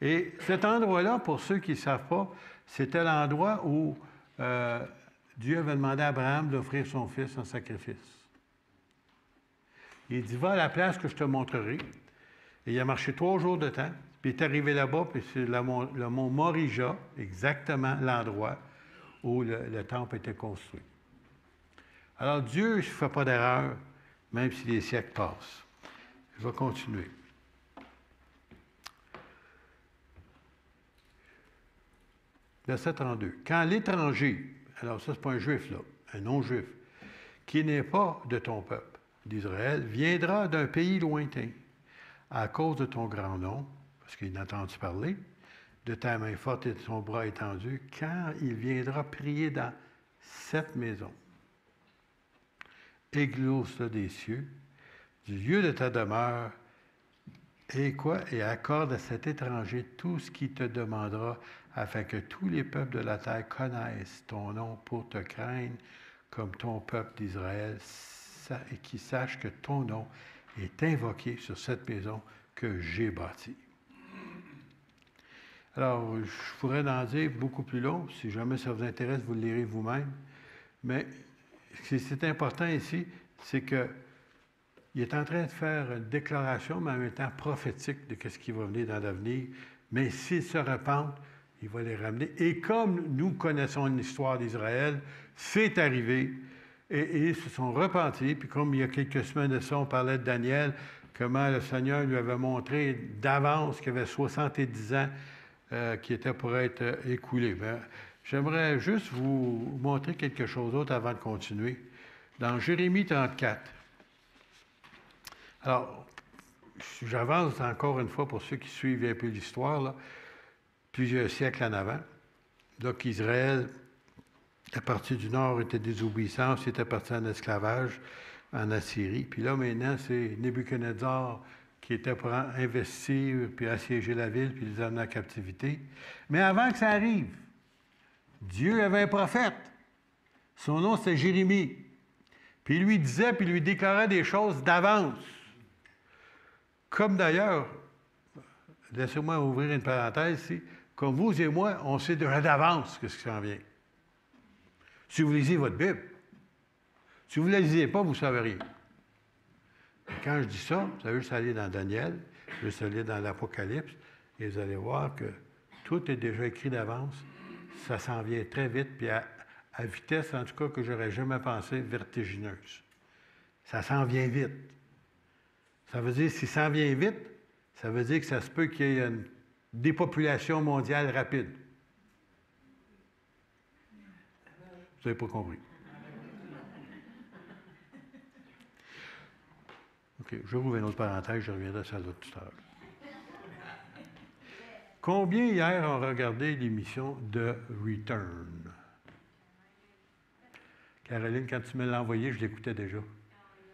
Et cet endroit-là, pour ceux qui ne savent pas, c'était l'endroit où Dieu avait demandé à Abraham d'offrir son fils en sacrifice. Il dit, va à la place que je te montrerai. Et il a marché 3 jours de temps, puis il est arrivé là-bas, puis c'est le mont Morija, exactement l'endroit où le temple était construit. Alors Dieu ne fait pas d'erreur, même si les siècles passent. Je vais continuer. Verset 32. Quand l'étranger, alors ça, c'est pas un juif, là, un non-juif, qui n'est pas de ton peuple, d'Israël, viendra d'un pays lointain, à cause de ton grand nom, parce qu'il n'a entendu parler, de ta main forte et de ton bras étendu, quand il viendra prier dans cette maison. Exauce-le des cieux, du lieu de ta demeure, et quoi? Et accorde à cet étranger tout ce qu'il te demandera, afin que tous les peuples de la terre connaissent ton nom pour te craindre, comme ton peuple d'Israël, et qu'ils sachent que ton nom est invoqué sur cette maison que j'ai bâtie. Alors, je pourrais en dire beaucoup plus long. Si jamais ça vous intéresse, vous le lirez vous-même. Mais ce qui est important ici, c'est qu'il est en train de faire une déclaration, mais en même temps prophétique de ce qui va venir dans l'avenir. Mais s'ils se repentent, il va les ramener. Et comme nous connaissons l'histoire d'Israël, c'est arrivé. Et ils se sont repentis. Puis comme il y a quelques semaines de ça, on parlait de Daniel, comment le Seigneur lui avait montré d'avance qu'il avait 70 ans qui étaient pour être écoulés. Mais j'aimerais juste vous montrer quelque chose d'autre avant de continuer. Dans Jérémie 34. Alors, j'avance encore une fois pour ceux qui suivent un peu l'histoire, là, plusieurs siècles en avant. Donc, Israël, à partir du nord, était désobéissant, c'était parti en esclavage en Assyrie. Puis là, maintenant, c'est Nebuchadnezzar qui était pour investir, puis assiéger la ville, puis les amener en captivité. Mais avant que ça arrive, Dieu avait un prophète. Son nom, c'était Jérémie. Puis il lui disait, puis il lui déclarait des choses d'avance. Comme d'ailleurs, laissez-moi ouvrir une parenthèse ici, comme vous et moi, on sait déjà d'avance ce qui s'en vient. Si vous lisez votre Bible. Si vous ne la lisez pas, vous ne savez rien. Et quand je dis ça, vous allez juste aller dans Daniel, juste aller dans l'Apocalypse, et vous allez voir que tout est déjà écrit d'avance. Ça s'en vient très vite, puis à vitesse, en tout cas, que j'aurais jamais pensé, vertigineuse. Ça s'en vient vite. Ça veut dire, si ça s'en vient vite, ça veut dire que ça se peut qu'il y ait une dépopulation mondiale rapide. Vous n'avez pas compris. OK, je rouvre une autre parenthèse, je reviendrai sur ça tout à l'heure. Combien hier ont regardé l'émission de Return? Caroline, quand tu me l'as envoyé, je l'écoutais déjà.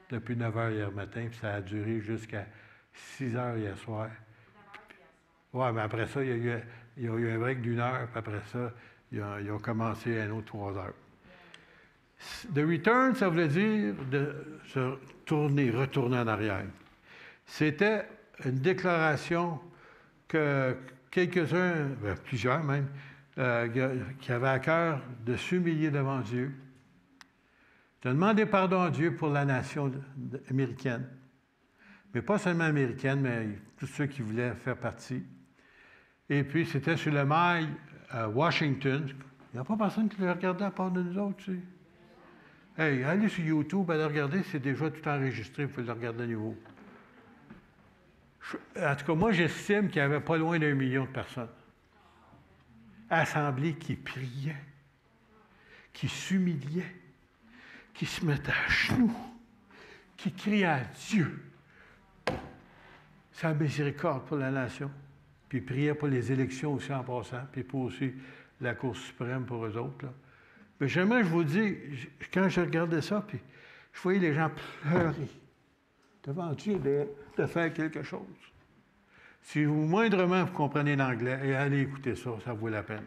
Depuis 9 h hier matin, puis ça a duré jusqu'à 6 h hier soir. Oui, mais après ça, il y a eu un break d'1 heure, puis après ça, ils ont commencé un autre 3 heures. The Return, ça voulait dire de se retourner en arrière. C'était une déclaration que quelques-uns, plusieurs même, qui avaient à cœur de s'humilier devant Dieu, de demander pardon à Dieu pour la nation américaine, mais pas seulement américaine, mais tous ceux qui voulaient faire partie. Et puis, c'était sur le mail à Washington. Il n'y a pas personne qui le regardait à part de nous autres, tu sais. Hey, allez sur YouTube, allez regarder, c'est déjà tout enregistré, vous pouvez le regarder à nouveau. En tout cas, moi, j'estime qu'il y avait pas loin d'1 million de personnes. Assemblées qui priaient, qui s'humiliaient, qui se mettaient à genoux, qui criaient à Dieu sa miséricorde pour la nation, puis priaient pour les élections aussi en passant, puis pour aussi la Cour suprême pour eux autres, là. Mais jamais, je vous dis, quand je regardais ça, puis je voyais les gens pleurer devant Dieu de faire quelque chose. Si vous, moindrement, vous comprenez l'anglais, et allez écouter ça, ça vaut la peine.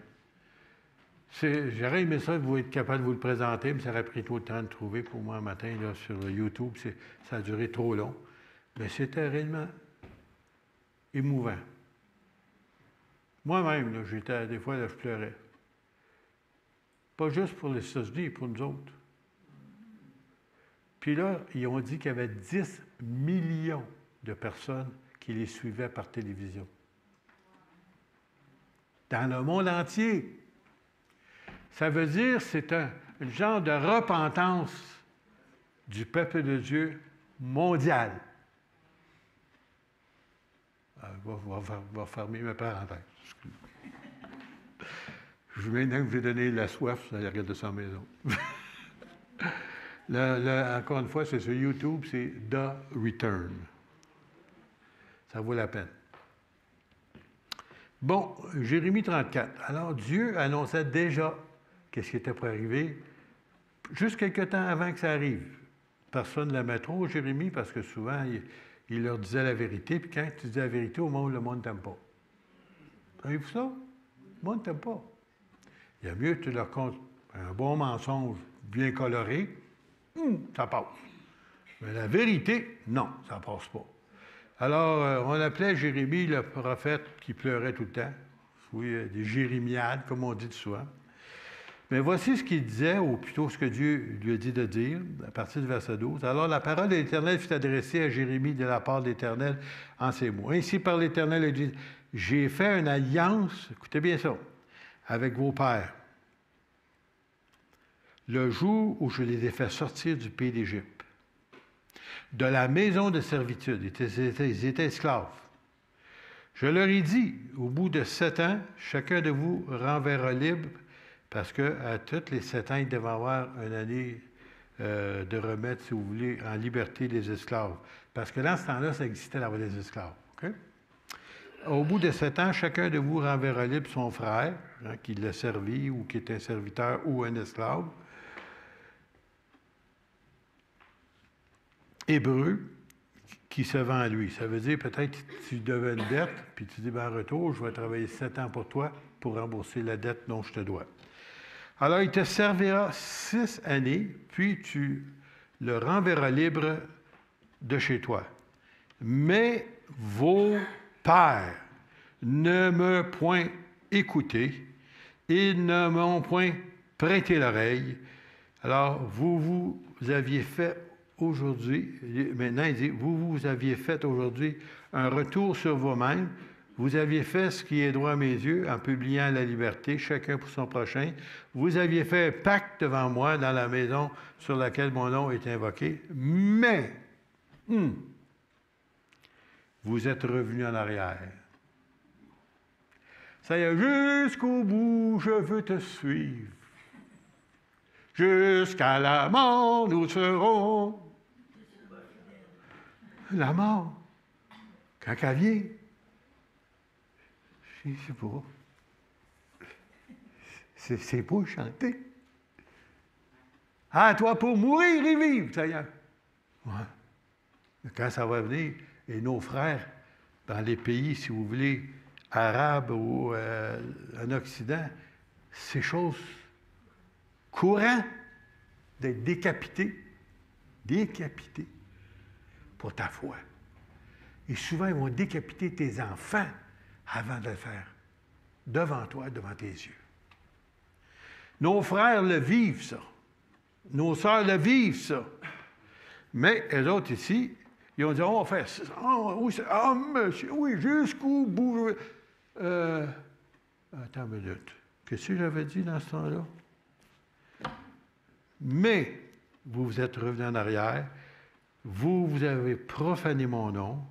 J'aurais aimé ça, vous être capable de vous le présenter, mais ça aurait pris trop de temps de trouver pour moi un matin là, sur YouTube. Ça a duré trop long. Mais c'était réellement émouvant. Moi-même, là, des fois, là, je pleurais. Pas juste pour les États-Unis, pour nous autres. Puis là, ils ont dit qu'il y avait 10 millions de personnes qui les suivaient par télévision. Dans le monde entier. Ça veut dire que c'est un genre de repentance du peuple de Dieu mondial. Je vais fermer ma parenthèse. Maintenant que je vais donner la soif, vous allez regarder ça à la maison. Encore une fois, c'est sur YouTube, c'est The Return. Ça vaut la peine. Bon, Jérémie 34. Alors, Dieu annonçait déjà qu'est-ce qui était pour arriver, juste quelque temps avant que ça arrive. Personne ne l'aimait trop, Jérémie, parce que souvent, il leur disait la vérité, puis quand tu dis la vérité au monde, le monde ne t'aime pas. Savez-vous ça? Le monde ne t'aime pas. Il y a mieux que tu leur comptes un bon mensonge bien coloré, ça passe. Mais la vérité, non, ça ne passe pas. Alors, on appelait Jérémie le prophète qui pleurait tout le temps. Oui, des jérémiades, comme on dit souvent. Mais voici ce qu'il disait, ou plutôt ce que Dieu lui a dit de dire, à partir du verset 12. Alors, la parole de l'Éternel fut adressée à Jérémie de la part de l'Éternel en ces mots. Ainsi, par l'Éternel, il dit, j'ai fait une alliance, écoutez bien ça, avec vos pères, le jour où je les ai fait sortir du pays d'Égypte, de la maison de servitude. Ils étaient esclaves. Je leur ai dit, au bout de 7 ans, chacun de vous renverra libre, parce qu'à tous les 7 ans, il devait avoir une année de remettre, si vous voulez, en liberté les esclaves. Parce que dans ce temps-là, ça existait d'avoir des esclaves. Okay? Au bout de 7 ans, chacun de vous renverra libre son frère, qui l'a servi, ou qui est un serviteur, ou un esclave, hébreu, qui se vend à lui. Ça veut dire peut-être que tu devais une dette, puis tu dis, en retour, je vais travailler 7 ans pour toi pour rembourser la dette dont je te dois. Alors, il te servira 6 années, puis tu le renverras libre de chez toi. Mais vos pères ne me point écouté, ils ne m'ont point prêté l'oreille. Alors, vous aviez fait aujourd'hui, maintenant il dit, vous aviez fait aujourd'hui un retour sur vous-même, vous aviez fait ce qui est droit à mes yeux en publiant la liberté, chacun pour son prochain. Vous aviez fait un pacte devant moi dans la maison sur laquelle mon nom est invoqué, mais vous êtes revenus en arrière. Ça y est, jusqu'au bout, je veux te suivre. Jusqu'à la mort, nous serons. La mort, quand elle vient, je ne sais pas. C'est beau chanter. Ah, toi, pour mourir et vivre, Seigneur. Ouais. Quand ça va venir, et nos frères, dans les pays, si vous voulez, arabes ou en Occident, c'est chose courante d'être décapité pour ta foi. Et souvent, ils vont décapiter tes enfants avant de le faire, devant toi, devant tes yeux. Nos frères le vivent, ça. Nos sœurs le vivent, ça. Mais eux autres ici, ils ont dit, on va faire ça. Ah, monsieur, oui, jusqu'au bout. Attends une minute. Qu'est-ce que j'avais dit dans ce temps-là? Mais vous vous êtes revenus en arrière, vous avez profané mon nom,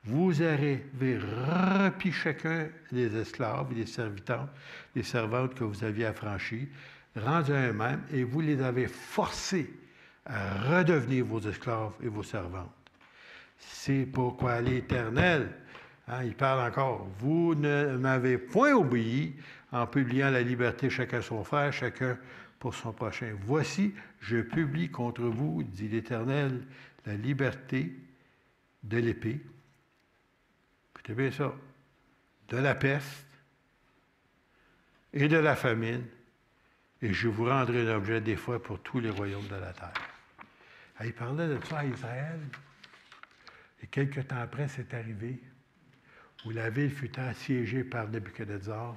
vous avez repris chacun les esclaves, les serviteurs, les servantes que vous aviez affranchis, rendus à eux-mêmes, et vous les avez forcés à redevenir vos esclaves et vos servantes. C'est pourquoi l'Éternel, il parle encore, vous ne m'avez point obéi en publiant la liberté chacun son frère, chacun pour son prochain. Voici, je publie contre vous, dit l'Éternel, la liberté de l'épée. Écoutez bien ça, de la peste et de la famine, et je vous rendrai un objet des fois pour tous les royaumes de la terre. Il parlait de ça à Israël, et quelques temps après, c'est arrivé, où la ville fut assiégée par Nebuchadnezzar,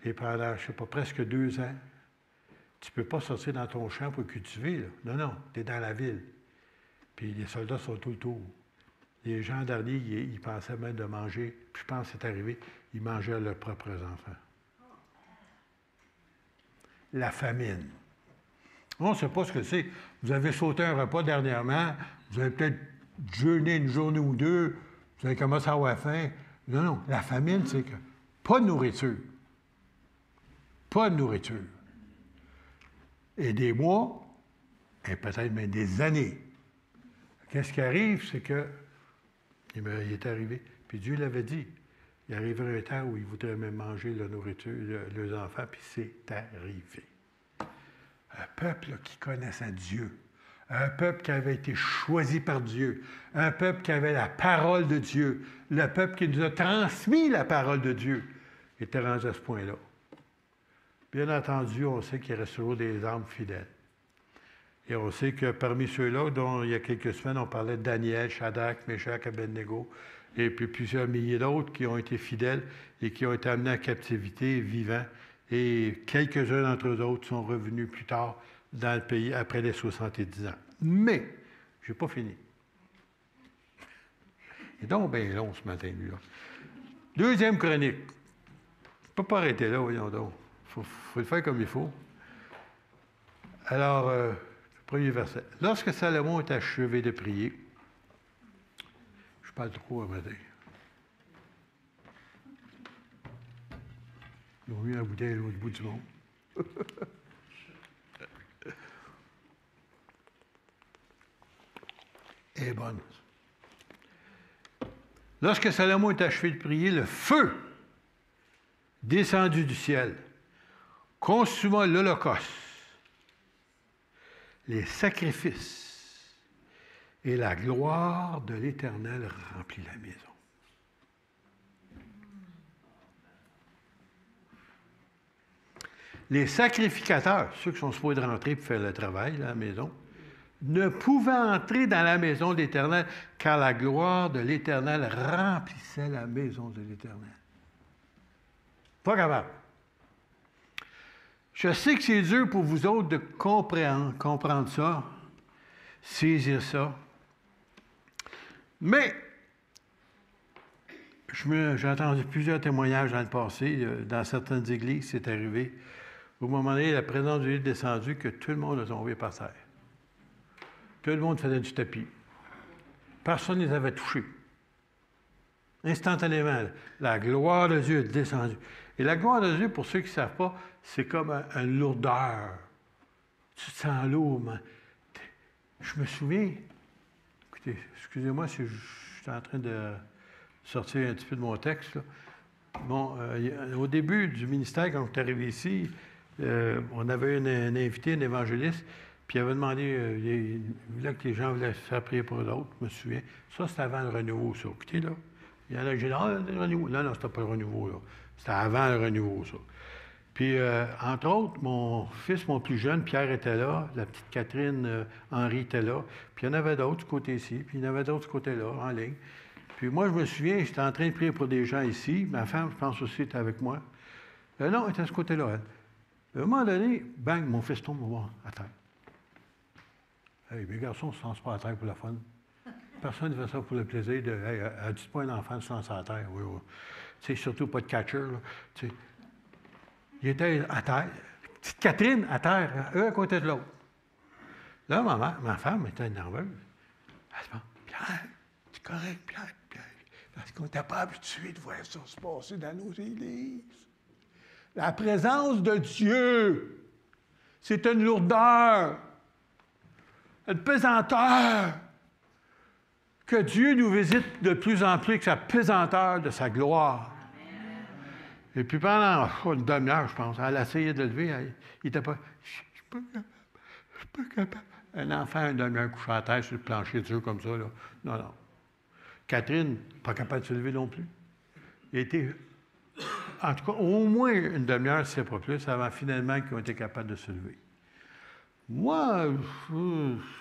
et pendant, je ne sais pas, presque 2 ans, tu ne peux pas sortir dans ton champ pour cultiver. Là. Non, tu es dans la ville. Puis les soldats sont tout autour. Les gens derniers, ils pensaient même de manger. Puis je pense que c'est arrivé, ils mangeaient leurs propres enfants. La famine. On ne sait pas ce que c'est. Vous avez sauté un repas dernièrement, vous avez peut-être jeûné une journée ou 2, vous avez commencé à avoir faim. Non, la famine, c'est que pas de nourriture. Pas de nourriture. Et des mois, et peut-être même des années. Qu'est-ce qui arrive, c'est que il est arrivé, puis Dieu l'avait dit, il arriverait un temps où il voudrait même manger la nourriture, leurs enfants, puis c'est arrivé. Un peuple là, qui connaissait Dieu, un peuple qui avait été choisi par Dieu, un peuple qui avait la parole de Dieu, le peuple qui nous a transmis la parole de Dieu, était rendu à ce point-là. Bien entendu, on sait qu'il reste toujours des âmes fidèles. Et on sait que parmi ceux-là, dont il y a quelques semaines, on parlait de Daniel, Shadrach, Meshach, Abednego, et puis plusieurs milliers d'autres qui ont été fidèles et qui ont été amenés en captivité vivants. Et quelques-uns d'entre eux autres sont revenus plus tard dans le pays après les 70 ans. Mais, je n'ai pas fini. Et donc, bien long ce matin, lui, là. 2e chronique. Je ne peux pas arrêter là, voyons donc. Il faut le faire comme il faut. Alors, premier verset. Lorsque Salomon est achevé de prier, je parle trop un matin. Ils ont mis la bouteille à l'autre bout du monde. Elle est bonne. Lorsque Salomon est achevé de prier, le feu descendu du ciel consuma l'holocauste, les sacrifices, et la gloire de l'Éternel remplit la maison. Les sacrificateurs, ceux qui sont supposés rentrer pour faire le travail à la maison, ne pouvaient entrer dans la maison de l'Éternel, car la gloire de l'Éternel remplissait la maison de l'Éternel. Pas capable. Je sais que c'est dur pour vous autres de comprendre ça, saisir ça. Mais, j'ai entendu plusieurs témoignages dans le passé, dans certaines églises, c'est arrivé. Au moment donné, la présence de Dieu est descendue, que tout le monde a tombé par terre. Tout le monde faisait du tapis. Personne ne les avait touchés. Instantanément, la gloire de Dieu est descendue. Et la gloire de Dieu, pour ceux qui ne savent pas, c'est comme une lourdeur. Tu te sens lourd, mais je me souviens, écoutez, excusez-moi si je suis en train de sortir un petit peu de mon texte, là. Bon, au début du ministère, quand on est arrivé ici, on avait un invité, un évangéliste, puis il avait demandé, il voulait que les gens voulaient se faire prier pour d'autres, je me souviens. Ça, c'était avant le renouveau, ça. Écoutez, là. Il y en a qui disaient, ah, le renouveau. Non, c'était pas le renouveau, là. C'était avant le renouveau, ça. Puis, entre autres, mon fils, mon plus jeune, Pierre était là, la petite Catherine, Henri était là, puis il y en avait d'autres du côté-ci, puis il y en avait d'autres du côté-là, en ligne. Puis moi, je me souviens, j'étais en train de prier pour des gens ici. Ma femme, je pense aussi, était avec moi. Non, elle était de ce côté-là, elle. À un moment donné, bang, mon fils tombe à terre. Hey, mes garçons ne se lancent pas à terre pour la fun. Personne ne fait ça pour le plaisir de. Hey, dis pas un enfant de se lancer à terre. Oui, oui. Tu sais, surtout pas de catcher, là. Tu sais. Il était à terre. Petite Catherine à terre, eux à côté de l'autre. Là, ma femme était nerveuse. Elle se dit, Pierre, c'est correct, Pierre. Parce qu'on n'était pas habitué de voir ça se passer dans nos églises. La présence de Dieu, c'est une lourdeur, une pesanteur. Que Dieu nous visite de plus en plus avec sa pesanteur de sa gloire. Et puis pendant une demi-heure, je pense, elle a essayé de le lever, il n'était pas... Je ne suis pas capable. Un enfant, une demi-heure couché à terre sur le plancher de Dieu comme ça, là. Non. Catherine, pas capable de se lever non plus. Il a été, en tout cas, au moins une demi-heure, si ce n'est pas plus, avant finalement qu'ils ont été capables de se lever. Moi,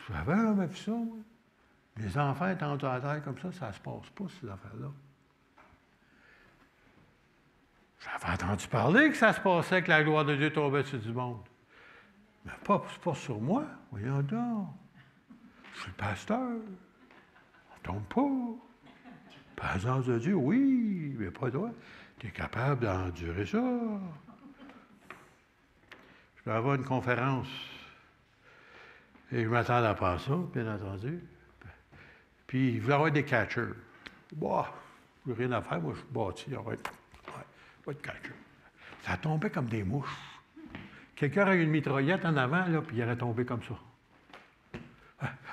j'avais jamais vu ça, moi. Les enfants étant à terre comme ça ne se passe pas, ces affaires-là. J'avais entendu parler que ça se passait, que la gloire de Dieu tombait sur du monde. Mais pas sur moi. Voyons donc. Je suis le pasteur. On ne tombe pas. Présence de Dieu, oui, mais pas toi. Tu es capable d'endurer ça. Je vais avoir une conférence. Et je m'attendais pas à ça, bien entendu. Puis, il voulait avoir des catchers. Bah, je n'ai rien à faire, moi, je suis bâti. Pas de catcher. Ça tombait comme des mouches. Quelqu'un aurait une mitraillette en avant, là, puis il aurait tombé comme ça.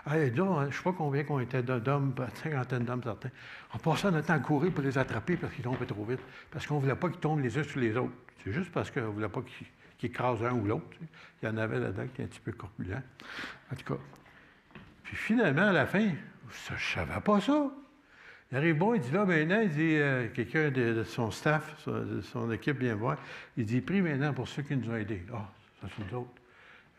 Là, je ne sais pas combien qu'on était d'hommes, une cinquantaine d'hommes certains. On passait notre temps à courir pour les attraper parce qu'ils tombaient trop vite. Parce qu'on ne voulait pas qu'ils tombent les uns sur les autres. C'est juste parce qu'on ne voulait pas qu'ils écrasent un ou l'autre. Tu sais. Il y en avait là-dedans qui étaient un petit peu corpulents. En tout cas. Puis finalement, à la fin, je ne savais pas ça. Il arrive bon, il dit là, maintenant, il dit, quelqu'un de son staff, de son équipe vient voir, il dit, prie maintenant pour ceux qui nous ont aidés. Ah, ça c'est nous autres.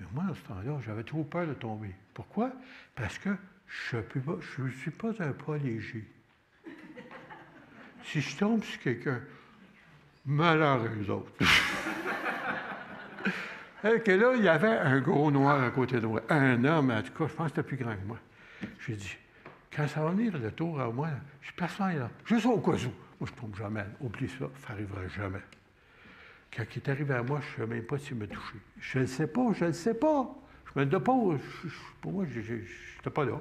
Mais moi, à ce temps-là, j'avais trop peur de tomber. Pourquoi? Parce que je ne suis pas un pas léger. Si je tombe sur quelqu'un, malheur aux autres. Et que là, il y avait un gros noir à côté de moi. Un homme, en tout cas, je pense que c'était plus grand que moi. J'ai dit, quand ça va venir le tour à moi, je suis personne là. Juste au cas où. Moi, je ne tombe jamais. Oublie ça, ça n'arrivera jamais. Quand il est arrivé à moi, je ne sais même pas s'il m'a touché. Je ne le sais pas. Je me dépose. Pour moi, je n'étais pas là.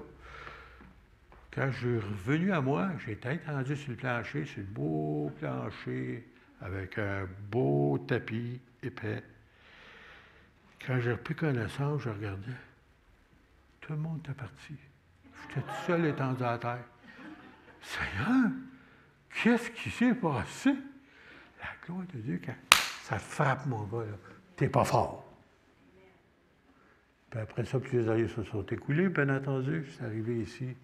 Quand je suis revenu à moi, j'ai été étendu sur le plancher, sur le beau plancher, avec un beau tapis épais. Quand j'ai repris connaissance, je regardais. Tout le monde était parti. J'étais tout seul étendu à terre. Seigneur, qu'est-ce qui s'est passé? La gloire de Dieu, quand ça frappe, mon gars, là, t'es pas fort. Puis après ça, plusieurs années se sont écoulées, bien entendu. C'est arrivé ici,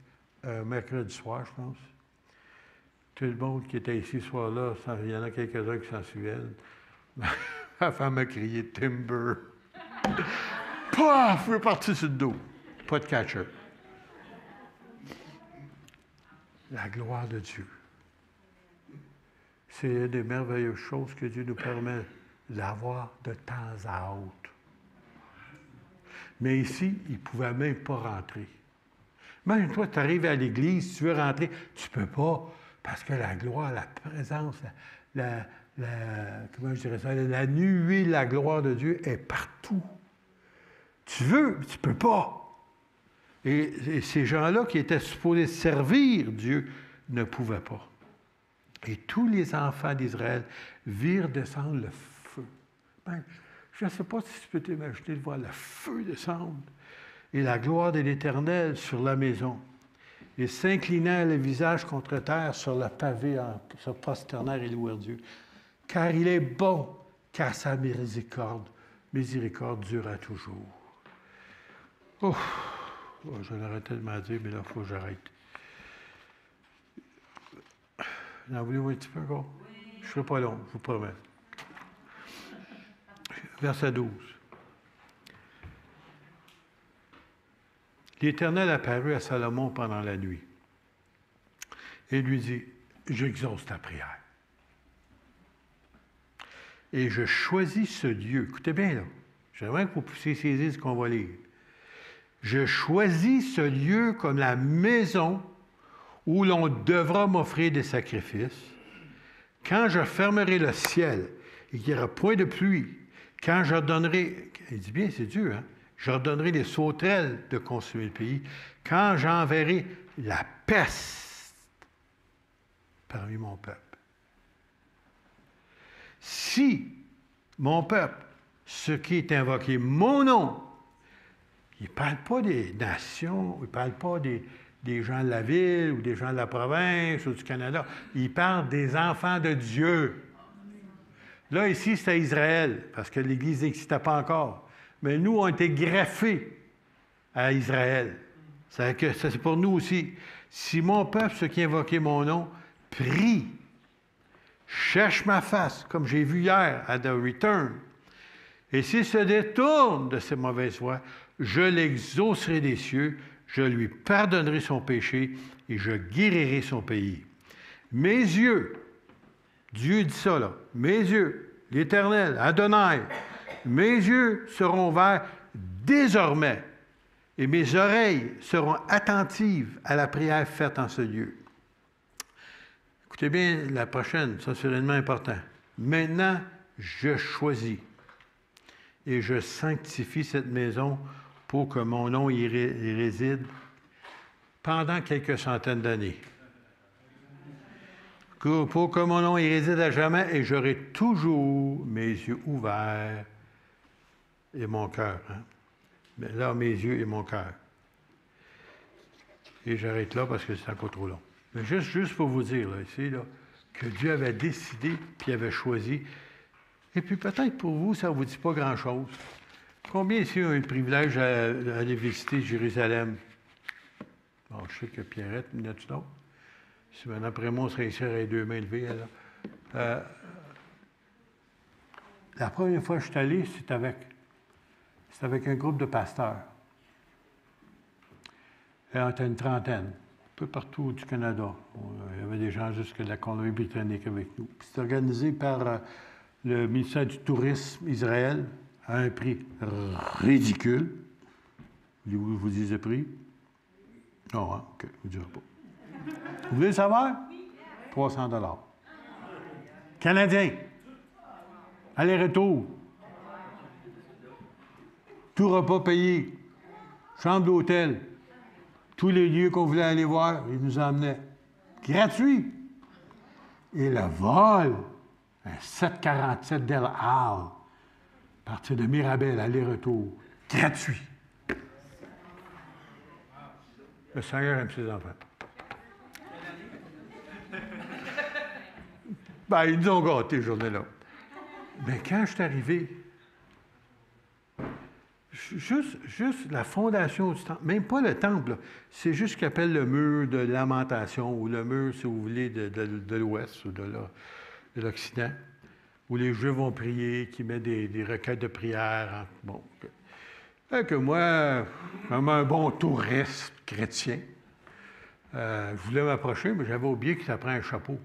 mercredi soir, je pense. Tout le monde qui était ici ce soir-là, il y en a quelques-uns qui s'en souviennent. Ma femme a crié « Timber ». Paf! Je suis parti sur le dos. Pas de catcher. La gloire de Dieu. C'est une des merveilleuses choses que Dieu nous permet d'avoir de temps à autre. Mais ici, il ne pouvait même pas rentrer. Même toi, tu arrives à l'église, tu veux rentrer, tu ne peux pas, parce que la gloire, la présence, comment je dirais ça, la nuée, la gloire de Dieu est partout. Tu veux, tu ne peux pas. Et ces gens-là qui étaient supposés servir Dieu ne pouvaient pas. Et tous les enfants d'Israël virent descendre le feu. Ben, Je ne sais pas si tu peux t'imaginer de voir le feu descendre et la gloire de l'Éternel sur la maison. Et s'inclinant le visage contre terre sur le pavé, en se prosternant et louer Dieu. Car il est bon, car sa miséricorde durera toujours. Oh, je l'aurais tellement dit, mais là, il faut que j'arrête. En voulez-vous un petit peu encore? Je ne serai pas long, je vous promets. Verset 12. L'Éternel apparut à Salomon pendant la nuit et lui dit, j'exauce ta prière. Et je choisis ce lieu. Écoutez bien, là. J'aimerais que vous puissiez saisir ce qu'on va lire. Je choisis ce lieu comme la maison où l'on devra m'offrir des sacrifices. Quand je fermerai le ciel et qu'il n'y aura point de pluie, quand j'ordonnerai, il dit bien, c'est Dieu, hein? J'ordonnerai les sauterelles de consumer le pays, quand j'enverrai la peste parmi mon peuple. Si mon peuple, ce qui est invoqué mon nom, il ne parle pas des nations, il ne parle pas des gens de la ville ou des gens de la province ou du Canada, il parle des enfants de Dieu. Là, ici, c'est Israël, parce que l'Église n'existait pas encore. Mais nous, on a été greffés à Israël. C'est pour nous aussi. Si mon peuple, ceux qui invoquaient mon nom, prie, cherche ma face, comme j'ai vu hier à The Return, et s'il se détourne de ses mauvaises voies, je l'exaucerai des cieux, je lui pardonnerai son péché et je guérirai son pays. Mes yeux, Dieu dit ça là, mes yeux, l'Éternel, Adonai, mes yeux seront ouverts désormais et mes oreilles seront attentives à la prière faite en ce lieu. Écoutez bien la prochaine, ça c'est réellement important. Maintenant, je choisis et je sanctifie cette maison pour que mon nom y réside pendant quelques centaines d'années. Pour que mon nom y réside à jamais et j'aurai toujours mes yeux ouverts et mon cœur. Hein? Mais là, mes yeux et mon cœur. Et j'arrête là parce que c'est encore trop long. Mais juste pour vous dire, là, ici, là, que Dieu avait décidé puis avait choisi. Et puis peut-être pour vous, ça ne vous dit pas grand-chose. Combien ici ont eu le privilège d'aller visiter Jérusalem? Bon, je sais que Pierrette, il y en a-tu d'autres? Si après moi, on serait ici avec 2 mains levées, alors. La première fois que je suis allé, c'est avec un groupe de pasteurs. Et on était une trentaine, un peu partout du Canada. Il y avait des gens jusque de la Colombie-Britannique avec nous. C'est organisé par le ministère du Tourisme Israël à un prix ridicule. Vous disiez le prix? Non, hein? OK, je ne vous dirai pas. Vous voulez le savoir? 300 $. Canadien. Aller-retour. Tout repas payé. Chambre d'hôtel. Tous les lieux qu'on voulait aller voir, ils nous emmenaient. Gratuit. Et le vol, un 747 Del Al, à partir de Mirabel, aller-retour. Gratuit. Le Seigneur aime ses enfants. Ben, ils nous ont gâtés, cette journée-là. Mais quand je suis arrivé, juste la fondation du temple, même pas le temple, c'est juste ce qu'on appelle le mur de lamentation, ou le mur, si vous voulez, de l'Ouest ou de l'Occident, où les Juifs vont prier, qui mettent des requêtes de prière. Bon. Fait que moi, comme un bon touriste chrétien, je voulais m'approcher, mais j'avais oublié que ça prend un chapeau.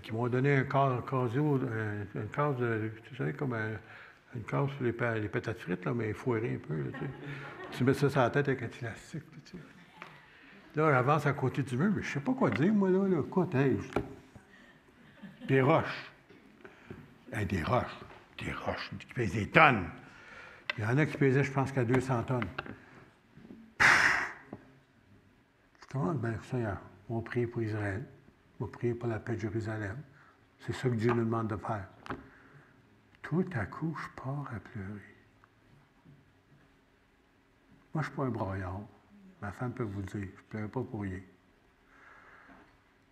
Ils m'ont donné un casio, une case de, tu sais, comme une case pour les patates frites, là, mais foirée un peu. Là, tu mets ça sur la tête avec un élastique. Tu sais. Là, j'avance à côté du mur, mais je ne sais pas quoi dire, moi, là. Quoi, des roches. Des roches qui pèsent des tonnes. Il y en a qui pesaient, je pense, qu'à 200 tonnes. Je commence, bien, Seigneur, on va prier pour Israël. On va prier pour la paix de Jérusalem. C'est ça que Dieu nous demande de faire. Tout à coup, je pars à pleurer. Moi, je ne suis pas un broyard. Ma femme peut vous le dire, je ne pleure pas pour rien.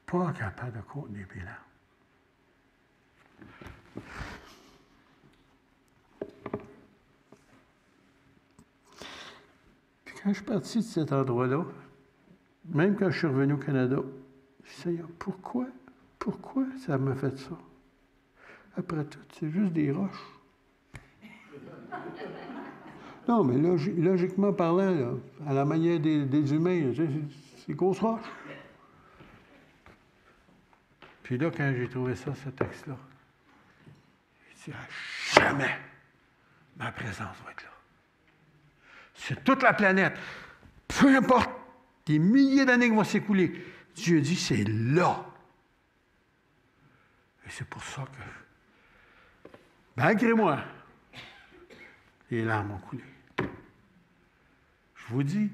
Pas capable de contenir mes larmes. Puis quand je suis parti de cet endroit-là, même quand je suis revenu au Canada, je me suis dit, Seigneur, pourquoi ça m'a fait ça? Après tout, c'est juste des roches. Non, mais logiquement parlant, là, à la manière des humains, c'est grosses roches. Puis là, quand j'ai trouvé ça, ce texte-là, j'ai dit, jamais ma présence va être là. Sur toute la planète, peu importe des milliers d'années qui vont s'écouler, Dieu dit, c'est là. Et c'est pour ça que, malgré moi, les larmes ont coulé. Je vous dis,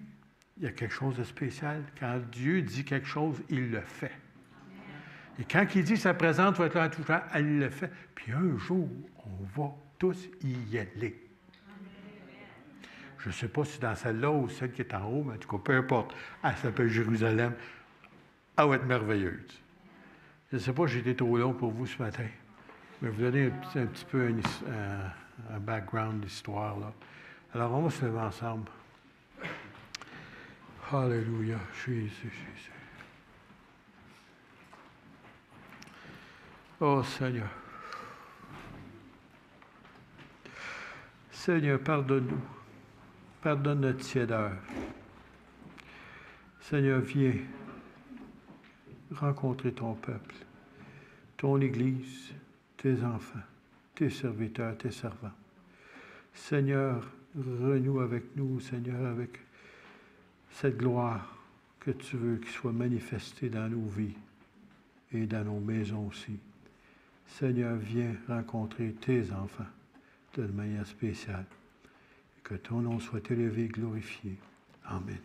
il y a quelque chose de spécial. Quand Dieu dit quelque chose, il le fait. Et quand il dit sa présence va être là à tout temps, il le fait. Puis un jour, on va tous y aller. Je ne sais pas si dans celle-là ou celle qui est en haut, mais en tout cas, peu importe. Elle s'appelle Jérusalem. Elle va être merveilleuse. Je ne sais pas si j'ai été trop long pour vous ce matin. Mais vous donner un petit peu un background d'histoire, là. Alors, on va se lever ensemble. Alléluia. Jésus, Jésus. Oh, Seigneur. Seigneur, pardonne-nous. Pardonne notre tiédeur. Seigneur, viens rencontrer ton peuple, ton Église, tes enfants, tes serviteurs, tes servants. Seigneur, renoue avec nous, Seigneur, avec cette gloire que tu veux qu'il soit manifestée dans nos vies et dans nos maisons aussi. Seigneur, viens rencontrer tes enfants de manière spéciale. Que ton nom soit élevé et glorifié. Amen.